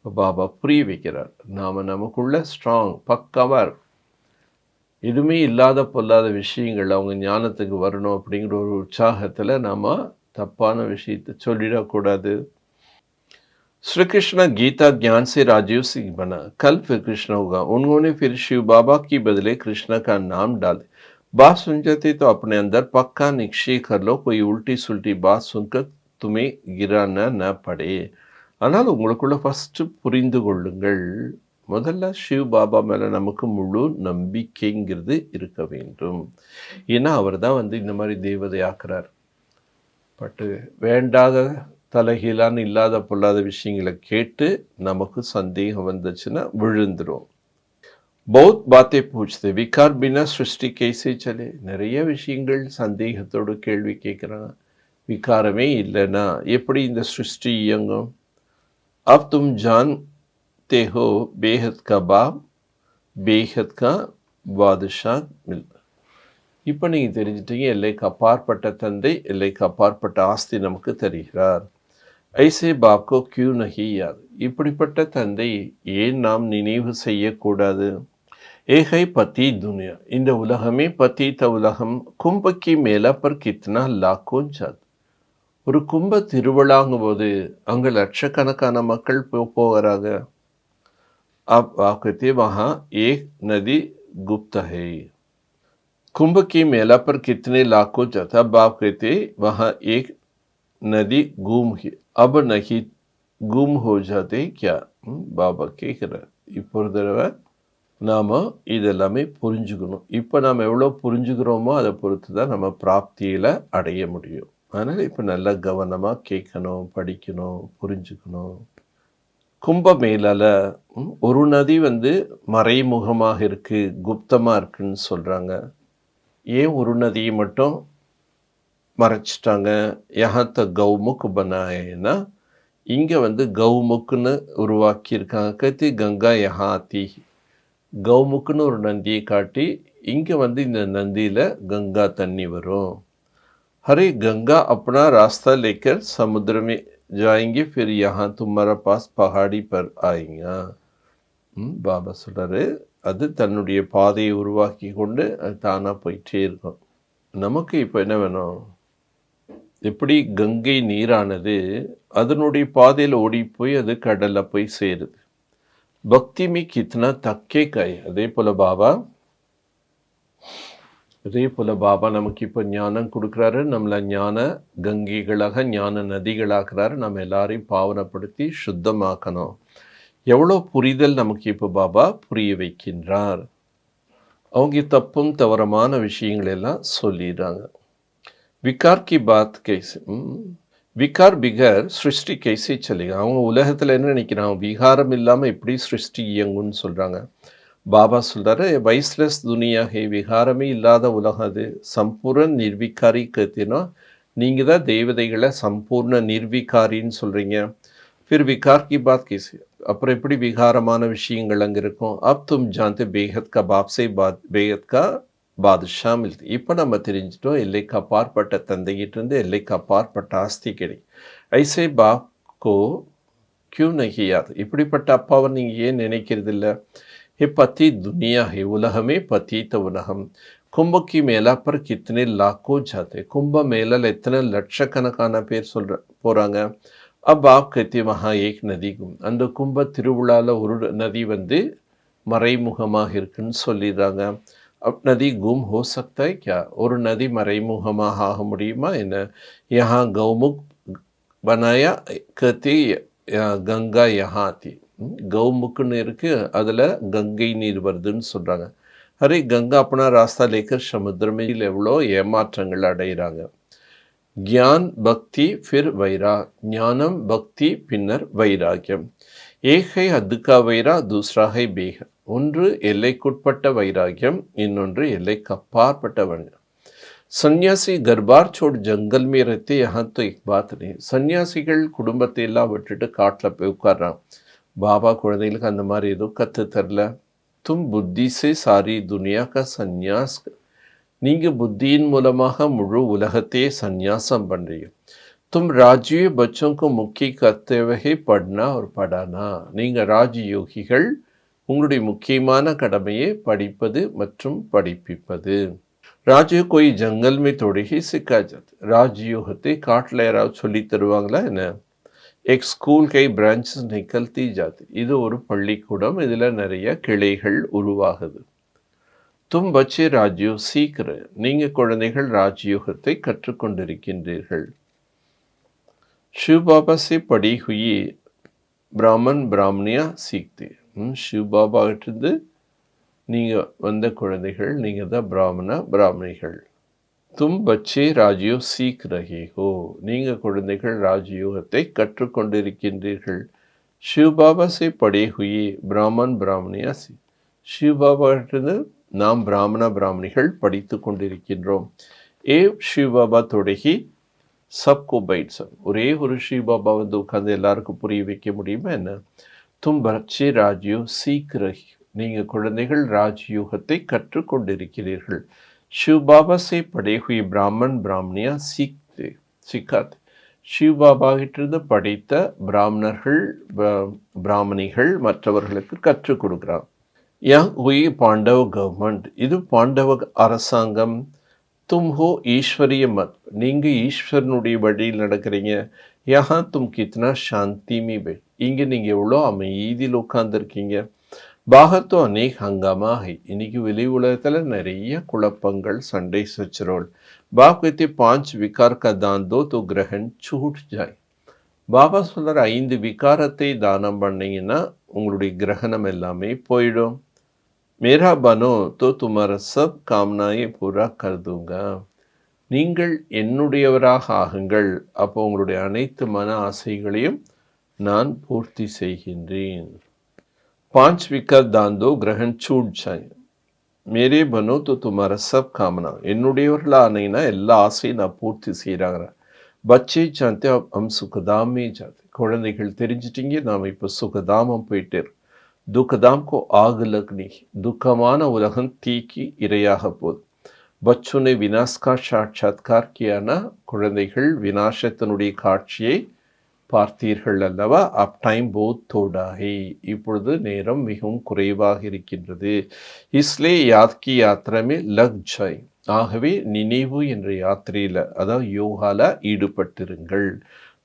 பாபா புரிய வைக்கிறார். நாம் நமக்குள்ள ஸ்ட்ராங் பக்காவாக எதுவுமே இல்லாத பொல்லாத விஷயங்கள் அவங்க ஞானத்துக்கு வரணும் அப்படிங்கிற ஒரு உற்சாகத்தில் நாம் தப்பான விஷயத்தை சொல்லிடக்கூடாது. श्री कृष्ण गीता ज्ञान से राजीव सिंह बना, कल फिर कृष्ण होगा. उन्होंने फिर शिव बाबा की बदले कृष्ण का नाम डाल. बात सुन जाते तो अपने अंदर पक्का निश्चय कर लो, कोई उल्टी सुल्टी बात सुनकर तुम्हें गिराना न पड़े. ஆனால் உங்களுக்குள்ள ஃபஸ்ட்டு புரிந்து கொள்ளுங்கள், முதல்ல சிவ் பாபா மேலே நமக்கு முழு நம்பிக்கைங்கிறது இருக்க வேண்டும். ஏன்னா அவர் தான் வந்து இந்த மாதிரி தேவதை ஆக்குறார். பட்டு வேண்டாத தலைகீழான இல்லாத பொல்லாத விஷயங்களை கேட்டு நமக்கு சந்தேகம் வந்துச்சுன்னா விழுந்துடும். பௌத் பாத்தே பூச்தே விகார் பினா சிருஷ்டி கைசே சலே. நிறைய விஷயங்கள் சந்தேகத்தோடு கேள்வி கேட்குறாங்க. விகாரமே இல்லைன்னா எப்படி இந்த சிருஷ்டி இயங்கும்? अब तुम जानते हो बेहद का बाप बेहद का बादशाह मिलता. இப்போ நீங்கள் தெரிஞ்சிட்டீங்க, எல்லைக்கு அப்பாற்பட்ட தந்தை எல்லைக்கு அப்பாற்பட்ட ஆஸ்தி நமக்கு தருகிறார். ஐசே பாப்கோ கியூ நஹி யார். இப்படிப்பட்ட தந்தை ஏன் நாம் நினைவு செய்யக்கூடாது? ஏகை பத்தி துனியா, இந்த உலகமே பத்தீத்த உலகம். கும்பக்கி மேலா பர் கித்னா லாக்கோன் சாத். ஒரு கும்ப திருவிழாங்கும் போது அங்கே லட்சக்கணக்கான மக்கள் போகிறாங்க. आप कहते वहाँ एक नदी गुप्त है. कुंभ की मेला पर कितने लाखों जाता. अब आप कहते वहाँ एक नदी गुम है, अब नहीं गुम हो जाते क्या? பாபா கேட்குறார். இப்போ ஒரு தடவை நாம் இதெல்லாமே புரிஞ்சுக்கணும். இப்போ நாம் எவ்வளோ புரிஞ்சுக்கிறோமோ அதை பொறுத்து தான் நம்ம பிராப்தியில் அடைய முடியும். அதனால் இப்போ நல்லா கவனமாக கேட்கணும், படிக்கணும், புரிஞ்சுக்கணும். கும்பமேளால ஒரு நதி வந்து மறைமுகமாக இருக்குது, குப்தமாக இருக்குன்னு சொல்கிறாங்க. ஏன் ஒரு நதியை மட்டும் மறைச்சிட்டாங்க? யஹாத்த கௌமுக் பனாயேன்னா இங்கே வந்து கௌமுக்குன்னு உருவாக்கியிருக்காங்க. கத்தி கங்கா யஹாத்தி. கௌமுக்குன்னு ஒரு நந்தியை காட்டி இங்கே வந்து இந்த நந்தியில் கங்கா தண்ணி வரும். हरे गंगा अपना रास्ता लेकर समुद्र में जाएंगे, फिर यहाँ तुम्हारा पास पहाड़ी पर आएगा. பாபா சொல்கிறாரு, அது தன்னுடைய பாதையை உருவாக்கி கொண்டு அது தானாக போயிட்டே இருக்கும். நமக்கு இப்போ என்ன வேணும்? எப்படி கங்கை நீரானது அதனுடைய பாதையில் ஓடி போய் அது கடலில் போய் சேருது. பக்தி மீ கித்னா தக்கே காய். அதே போல் பாபா நமக்கு இப்போ ஞானம் கொடுக்குறாரு. நம்மளை ஞான கங்கைகளாக ஞான நதிகளாக்குறாரு. நம்ம எல்லாரையும் பாவனப்படுத்தி சுத்தமாக்கணும். எவ்வளோ புரிதல் நமக்கு இப்போ பாபா புரிய வைக்கின்றார். அவங்க தப்பும் தவறமான விஷயங்கள் எல்லாம் சொல்லிடுறாங்க. விகார் கி பாத் கைசே, விகார் பிகர் சிருஷ்டி கைசே சலேகா. அவங்க உலகத்தில் என்ன நினைக்கிறாங்க? விகாரம் இல்லாமல் எப்படி சிருஷ்டி இயங்குன்னு சொல்கிறாங்க. பாபா சொல்கிறாரு, வைஸ்லெஸ் துனியா ஹே. விகாரமே இல்லாத உலகம் அது. சம்பூர்ண நிர்விகாரி கத்தினா நீங்கள் தான் தேவதைகளை சம்பூர்ண நிர்விகாரின்னு சொல்கிறீங்க. फिर विकार की बात कैसे? அப்புறம் எப்படி விகாரமான விஷயங்கள் அங்கே இருக்கும்? அப் தும் ஜான்தே பேஹத் கா பாப் சே பேஹத் கா பாதுஷா மில்து. இப்போ நம்ம தெரிஞ்சிட்டோம் எல்லைக்கு அப்பாற்பட்ட தந்தைகிட்டேருந்து எல்லைக்கு அப்பாற்பட்ட ஆஸ்தி கிடைக்கும். ஐசே பாப் கோ क्यों नहीं याद? இப்படிப்பட்ட அப்பாவை நீங்கள் ஏன் நினைக்கிறது இல்லை? ये पति दुनिया है, உலகமே பதீத உலகம். கும்ப की मेला पर कितने लाखों जाते. கும்ப மேலால் எத்தனை லட்சக்கணக்கான பேர் போகிறாங்க. अब आप कहते वहाँ एक नदी गुम. அந்த கும்ப திருவிழாவில் ஒரு நதி வந்து மறைமுகமாக இருக்குன்னு சொல்லிடுறாங்க. அப் நதி गुम हो सकता है क्या? ஒரு நதி மறைமுகமாக ஆக முடியுமா என்ன? यहाँ गौमुख बनाया कहते கங்கா யஹாத்தி. கௌமுக்குன்னு இருக்குது, அதில் கங்கை நீர் வருதுன்னு சொல்கிறாங்க. அரே கங்கா அப்பனா ராஸ்தா லேக்கர் சமுத்திரமையில் எவ்வளோ ஏமாற்றங்கள் அடைகிறாங்க. ज्ञान भक्ति फिर वैरा. ஞானம் பக்தி பின்னர் வைராக்கியம். एक है हद का वैरा, दूसरा है बेहद. ஒன்று எல்லைக்குட்பட்ட வைராக்கியம், இன்னொன்று எல்லைக்கு அப்பாற்பட்ட வைராக்கியம். சன்னியாசி கர்பார் சோட் ஜங்கல் மே ரஹते यहाँ तो एक बात नहीं. சன்னியாசிகள் குடும்பத்தை எல்லாம் விட்டுட்டு காட்டில் போய் உட்கார்றான். பாபா குழந்தைகளுக்கு அந்த மாதிரி எதுவும் கற்று தரல. தும் புத்தி சே சாரி துனியா கா சந்நியாஸ். நீங்கள் புத்தியின் மூலமாக முழு உலகத்தையே சந்நியாசம் பண்ணுறீங்க. தும் ராஜ்ய பச்சோं को मुख्य कर्तव्य है पढ़ना और पढ़ाना. நீங்கள் ராஜயோகிகள், உங்களுடைய முக்கியமான கடமையை படிப்பது மற்றும் படிப்பிப்பது. ராஜ்ய கோய் ஜங்கல் மே தோடி ஹி சிக்கா ஜாத். ராஜயோகத்தை காட்டில் யாராவது சொல்லி தருவாங்களா என்ன? எக் ஸ்கூல் கை பிரான்ச்சஸ் நிகழ்த்தி ஜாத். இது ஒரு பள்ளிக்கூடம், இதில் நிறைய கிளைகள் உருவாகுது. தும் பச்சே ராஜ்யோ சீக்கிர. நீங்கள் குழந்தைகள் ராஜயோகத்தை கற்றுக்கொண்டிருக்கின்றீர்கள். शिव बाबा से पढ़ी हुई ब्राह्मण ब्राह्मणिया सीखते. शिव बाबा கிட்டேருந்து நீங்கள் வந்த குழந்தைகள், நீங்கள் தான் பிராமண பிராமணிகள். தும் பச்சே ராஜ்யோ சீக் ரஹே ஹோ. நீங்கள் குழந்தைகள் ராஜயோகத்தை கற்றுக்கொண்டிருக்கின்றீர்கள். शिव बाबा से पढ़ी हुई ब्राह्मण ब्राह्मणिया सी. शिव बाबा கிட்டேருந்து நாம் பிராமண பிராமணிகள் படித்து கொண்டிருக்கின்றோம். ஏ शिव बाबा தொடங்கி சப்கோ பைட் சப். ஒரே ஒரு शिव बाबा வந்து உட்காந்து எல்லாருக்கும் புரிய வைக்க முடியுமா என்ன? தும் பச்சே ராஜ்யோ சீக் ரஹி. நீங்கள் குழந்தைகள் ராஜயோகத்தை கற்றுக்கொண்டிருக்கிறீர்கள். शिव बाबा से पढ़े हुई ब्राह्मण ब्राह्मणिया सिखाते. शिव बाबा கிட்டிருந்து படித்த பிராமணர்கள் பிராமணிகள் மற்றவர்களுக்கு கற்றுக் கொடுக்குறாங்க. யா हुई पांडव गवर्नमेंट. இது பாண்டவ அரசாங்கம். தும் ஹோ ஈஸ்வரிய மத். நீங்கள் ஈஸ்வரனுடைய வழியில் நடக்கிறீங்க. யஹா தும் கித்னா சாந்தி மீ பை. இங்கே நீங்கள் எவ்வளோ அமைதியில் உட்கார்ந்துருக்கீங்க. பாகர் तो अनेक हंगामा है. இன்னைக்கு வெளி உலகத்தில் நிறைய குழப்பங்கள், சண்டை சச்சரவுகள். பாப் कहते 5 विकार का दान दो तो ग्रहण छूट जाए. பாபா சொல்கிற 5 விகாரத்தை தானம் பண்ணீங்கன்னா உங்களுடைய கிரகணம் எல்லாமே போயிடும். मेरा बनो तो तुम्हारा सब कामनाएं पूरा कर दूंगा. நீங்கள் என்னுடையவராக ஆகுங்கள், அப்போ உங்களுடைய அனைத்து மன ஆசைகளையும் நான் பூர்த்தி செய்கின்றேன். 5 विकार दान दो ग्रहण छूट जाए. मेरे बनो तो तुम्हारा सब कामना. என்னுடையவர்களாக ஆனீங்கன்னா எல்லா ஆசையும் நான் பூர்த்தி செய்கிறாங்க. பச்சை சாந்தே ஹம் சுகதாமே ஜாते. குழந்தைகள் தெரிஞ்சிட்டிங்க, நாம் இப்போ சுகதாமம் போயிட்டே இருக்கோம். दुखदाम को आग लगनी. दुखமான உலகம் தீக்கு இரையாக போகுது. बच्चों ने विनाश का साक्षात्कार किया. குழந்தைகள் வினாசத்தினுடைய காட்சியை பார்த்தீர்கள் அல்லவா? அப் டைம் போத் தோடா ஹே. இப்பொழுது நேரம் மிகவும் குறைவாக இருக்கின்றது. இஸ்லே யாத் கி யாத்திரமே லக் ஜாய். ஆகவே நினைவு என்ற யாத்திரையில், அதாவது யோகால ஈடுபட்டிருங்கள்.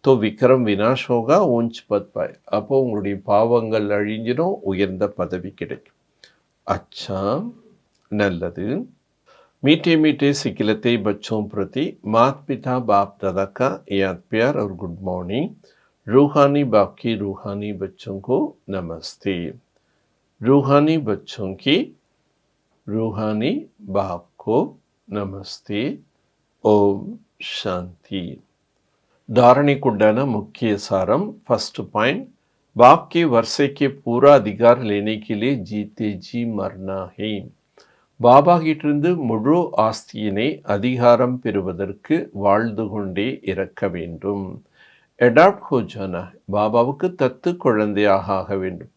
तो विक्रम विनाश होगा, ऊंच पद पाए. அப்போ உங்களுடைய பாவங்கள் அழிஞ்சிடும், உயர்ந்த பதவி கிடைக்கும். अच्छा, நல்லது. मीठे मीठे सिखिलते बच्चों प्रति माता पिता बाप दादा का याद प्यार और गुड मॉर्निंग. रूहानी बाप की रूहानी बच्चों को नमस्ते. रूहानी बच्चों की रूहानी बाप को नमस्ते. ओम शांति. धारणेकुंडाना मुख्य सारम. फर्स्ट पॉइंट, बाप के वर्षे के पूरा अधिकार लेने के लिए जीते जी मरना है. பாபா கிட்டிருந்து முழு ஆஸ்தியினை அதிகாரம் பெறுவதற்கு வாழ்ந்து கொண்டே இருக்க வேண்டும். அடாப்ட் ஹோ ஜானா, பாபாவுக்கு தத்து குழந்தையாக ஆக வேண்டும்.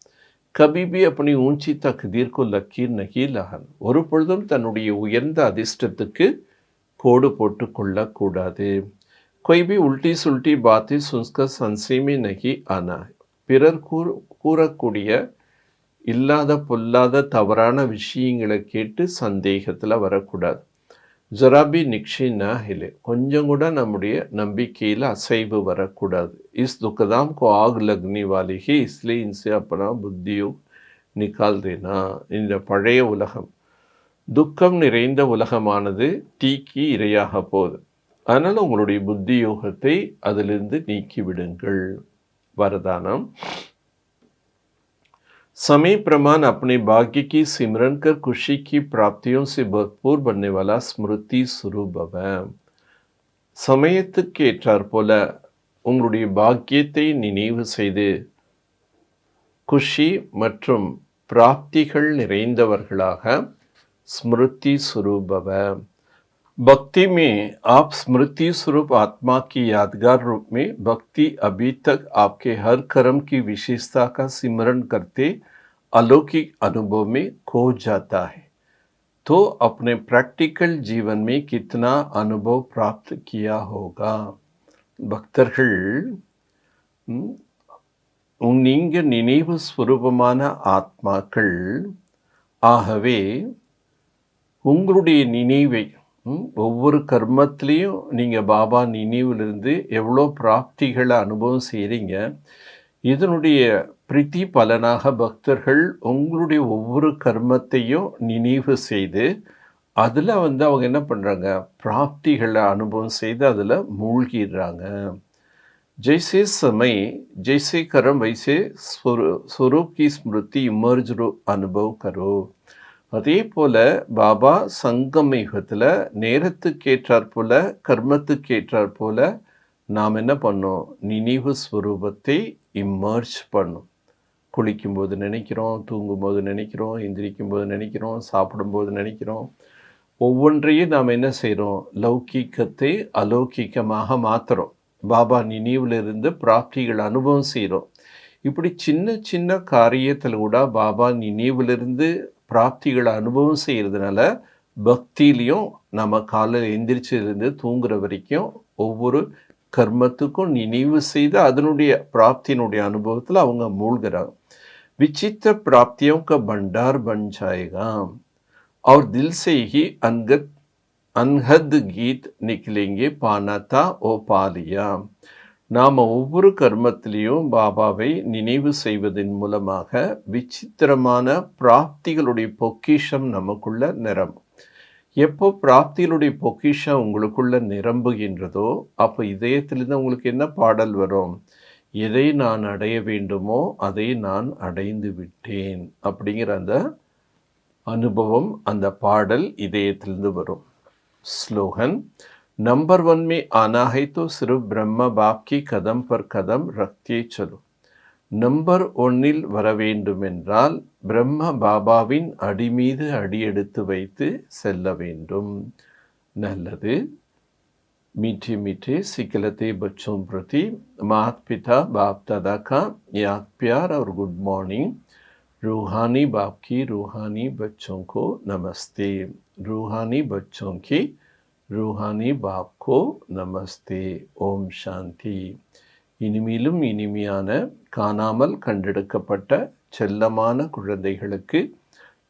கபி பி அப்படி ஊஞ்சி தக்தீர் கோ லக்கீர் நகி லஹன், ஒரு பொழுதும் தன்னுடைய உயர்ந்த அதிர்ஷ்டத்துக்கு கோடு போட்டு கொள்ளக்கூடாது. कोई भी उल्टी सुल्टी बातें सुनकर संशय में नहीं आना है. பிறர் கூறக்கூடிய இல்லாத பொல்லாத தவறான விஷயங்களை கேட்டு சந்தேகத்தில் வரக்கூடாது. ஜராபி நிக்ஷினா இல்லை, கொஞ்சம் கூட நம்முடைய நம்பிக்கையில் அசைவு வரக்கூடாது. இஸ் துக்கதாம் கோ ஆக் லக்னி வாலிகி இஸ்லே இன்சே அப்பனா புத்தியோ நிக்கால் தேனா. இந்த பழைய உலகம் துக்கம் நிறைந்த உலகமானது தீக்கு இரையாக போகுது. அதனால் உங்களுடைய புத்தி யோகத்தை அதிலிருந்து நீக்கிவிடுங்கள். वरदानम, समय प्रमाण अपने भाग्य की सिमरन कर खुशी की प्राप्तियों से भरपूर बनने वाला स्मृति स्वरूप भव. சமயத்துக்கு ஏற்றாற் போல உங்களுடைய பாக்கியத்தை நினைவு செய்து குஷி மற்றும் பிராப்திகள் நிறைந்தவர்களாக स्मृति स्वरूप भव. भक्ति में आप स्मृति स्वरूप आत्मा की यादगार रूप में भक्ति अभी तक आपके हर कर्म की विशेषता का सिमरण करते अलौकिक अनुभव में खो जाता है. तो अपने प्रैक्टिकल जीवन में कितना अनुभव प्राप्त किया होगा. பக்தர்கள் நீங்க நினைவு ஸ்வரூபமான ஆத்மாக்கள். ஆகவே உங்களுடைய நினைவை ஒவ்வொரு கர்மத்திலையும் நீங்கள் பாபா நினைவிலிருந்து எவ்வளோ பிராப்திகளை அனுபவம் செய்கிறீங்க. இதனுடைய பிரீத்தி பலனாக பக்தர்கள் உங்களுடைய ஒவ்வொரு கர்மத்தையும் நினைவு செய்து அதில் அவங்க என்ன பண்ணுறாங்க, பிராப்திகளை அனுபவம் செய்து அதில் மூழ்கிடுறாங்க. जैसे समय जैसे कर्म वैसे स्वरूप की स्मृति इमर्ज अनुभव करो. அதே போல் பாபா சங்கம யுகத்தில் நேரத்துக்கேற்றாற் போல் கர்மத்துக்கேற்றாற் போல் நாம் என்ன பண்ணோம், நினைவு ஸ்வரூபத்தை இம்மர்ஜ் பண்ணோம். குளிக்கும்போது நினைக்கிறோம், தூங்கும்போது நினைக்கிறோம், எந்திரிக்கும்போது நினைக்கிறோம், சாப்பிடும்போது நினைக்கிறோம். ஒவ்வொன்றையும் நாம் என்ன செய்கிறோம், லௌகீகத்தை அலௌகிகமாக மாற்றுறோம். பாபா நினைவிலிருந்து பிராப்திகள் அனுபவம் செய்கிறோம். இப்படி சின்ன சின்ன காரியத்தில் கூட பாபா நினைவிலிருந்து பிராப்திகளை அனுபவம் செய்கிறதுனால பக்தியிலையும் நம்ம காலையில் எந்திரிச்சிலிருந்து தூங்குற வரைக்கும் ஒவ்வொரு கர்மத்துக்கும் நினைவு செய்து அதனுடைய பிராப்தியினுடைய அனுபவத்தில் அவங்க மூழ்கிறாங்க. विचित्र प्राप्तियों का भंडार बन जाएगा और दिल से ही अनहद गीत निकलेंगे पाना था ओ पा लिया. நாம் ஒவ்வொரு கர்மத்திலையும் பாபாவை நினைவு செய்வதன் மூலமாக விசித்திரமான பிராப்திகளுடைய பொக்கிஷம் நமக்குள்ள நிரம்பும். எப்போ பிராப்திகளுடைய பொக்கிஷம் உங்களுக்குள்ள நிரம்புகின்றதோ அப்போ இதயத்திலிருந்து உங்களுக்கு என்ன பாடல் வரும், எதை நான் அடைய வேண்டுமோ அதை நான் அடைந்து விட்டேன் அப்படிங்கிற அந்த அனுபவம், அந்த பாடல் இதயத்திலிருந்து வரும். ஸ்லோகன், नंबर 1 में आना है तो सिर्फ ब्रह्म बाप की कदम पर कदम रखते चलो. நம்பர் 1 வர வேண்டுமென்றால் பிரம்ம பாபாவின் அடி மீது அடி எடுத்து வைத்து செல்ல வேண்டும். நல்லது. मीठे मीठे सिकलते बच्चों प्रति माता पिता बाप दादा का याद प्यार और गुड मॉर्निंग. रूहानी बाप की रूहानी बच्चों को नमस्ते. रूहानी बच्चों की रूहानी बाप को नमस्ते. ஓம் சாந்தி. இனிமேலும் இனிமையான காணாமல் கண்டெடுக்கப்பட்ட செல்லமான குழந்தைகளுக்கு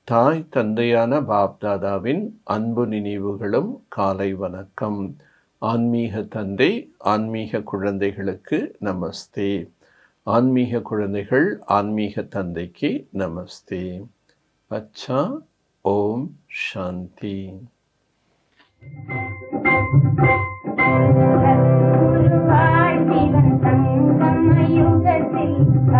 தாய் தந்தையான பாப்தாதாவின் அன்பு நினைவுகளும் காலை வணக்கம். ஆன்மீக தந்தை ஆன்மீக குழந்தைகளுக்கு நமஸ்தே. ஆன்மீக குழந்தைகள் ஆன்மீக தந்தைக்கு நமஸ்தே. அச்சா. ஓம் சாந்தி.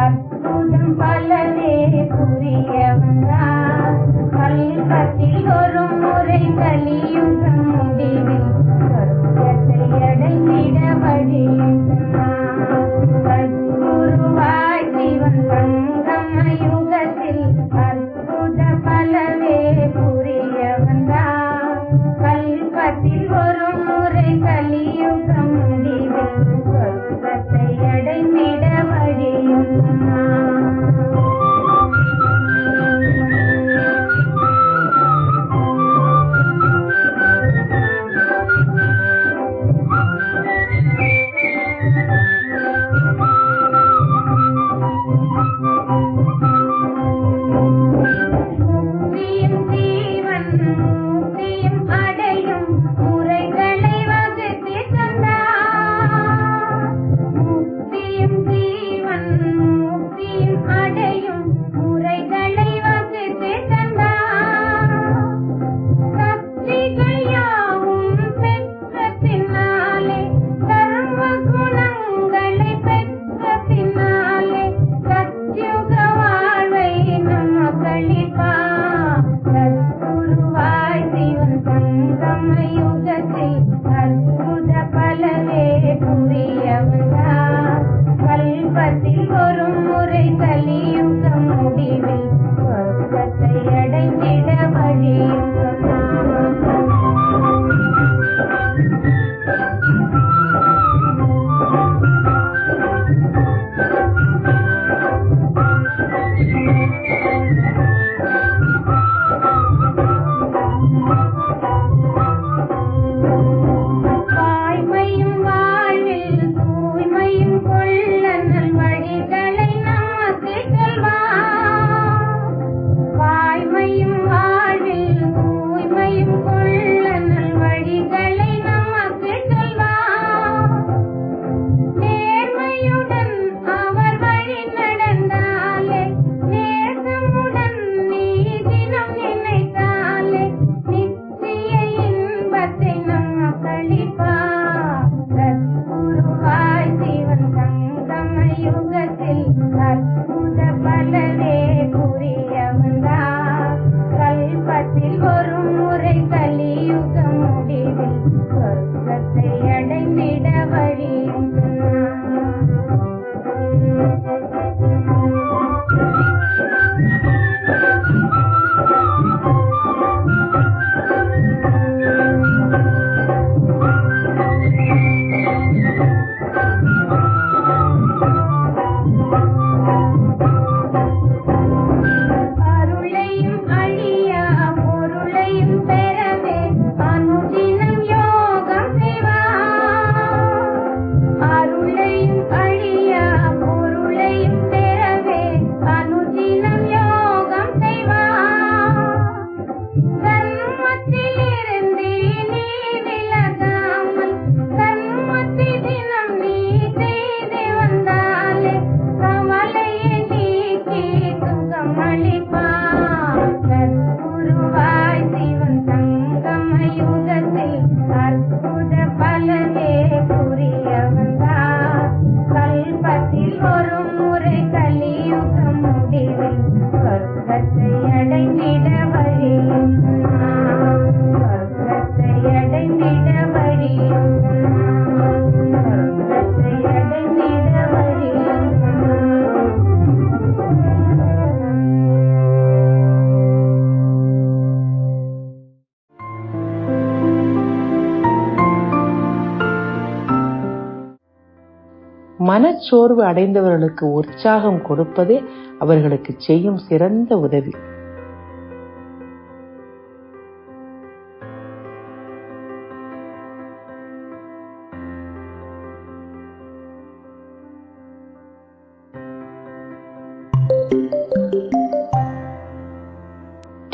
அற்புதம் பலவே புரிய வந்தார். கல்பத்தில் ஒரு முறை கலியுகம் முடிவில் சொர்க்கத்தை அடைந்திட வழியும் சொன்னார். குருவாய் சிவன் சங்கம யுகத்தில் அற்புத பலவே புரிய அருளையும் அழியா பொருளையும் பெறவே அனுதினம் யோகம் செய்வார். அருளையும் அழியா பொருளையும் பெறவே அனுதினம் யோகம் செய்வார். தர்மத்திலிருந்து நீ விலகாமல் தர்மத்தை தினம் நீ செய்து வந்தாலே கவலையை நீக்கி சுகம் அளிப்பார். சத்குருவாய் சிவன் சங்கம யுகத்தில் அற்புத பலனே புரிய வந்தார். கல்பத்தில் ஒரு முறை கலியுகம் முடிவில் சொர்க்கத்தை அடைந்திட வழியும் சொன்னார். சொர்க்கத்தை அடைந்திட வழியும் சொன்னார். சொர்க்கத்தை அடைந்திட வழியும் சொன்னார். மனச்சோர்வு அடைந்தவர்களுக்கு உற்சாகம் கொடுப்பதே அவர்களுக்கு செய்யும் சிறந்த உதவி.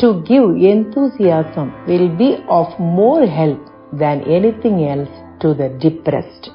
To give enthusiasm will be of more help than anything else to the depressed.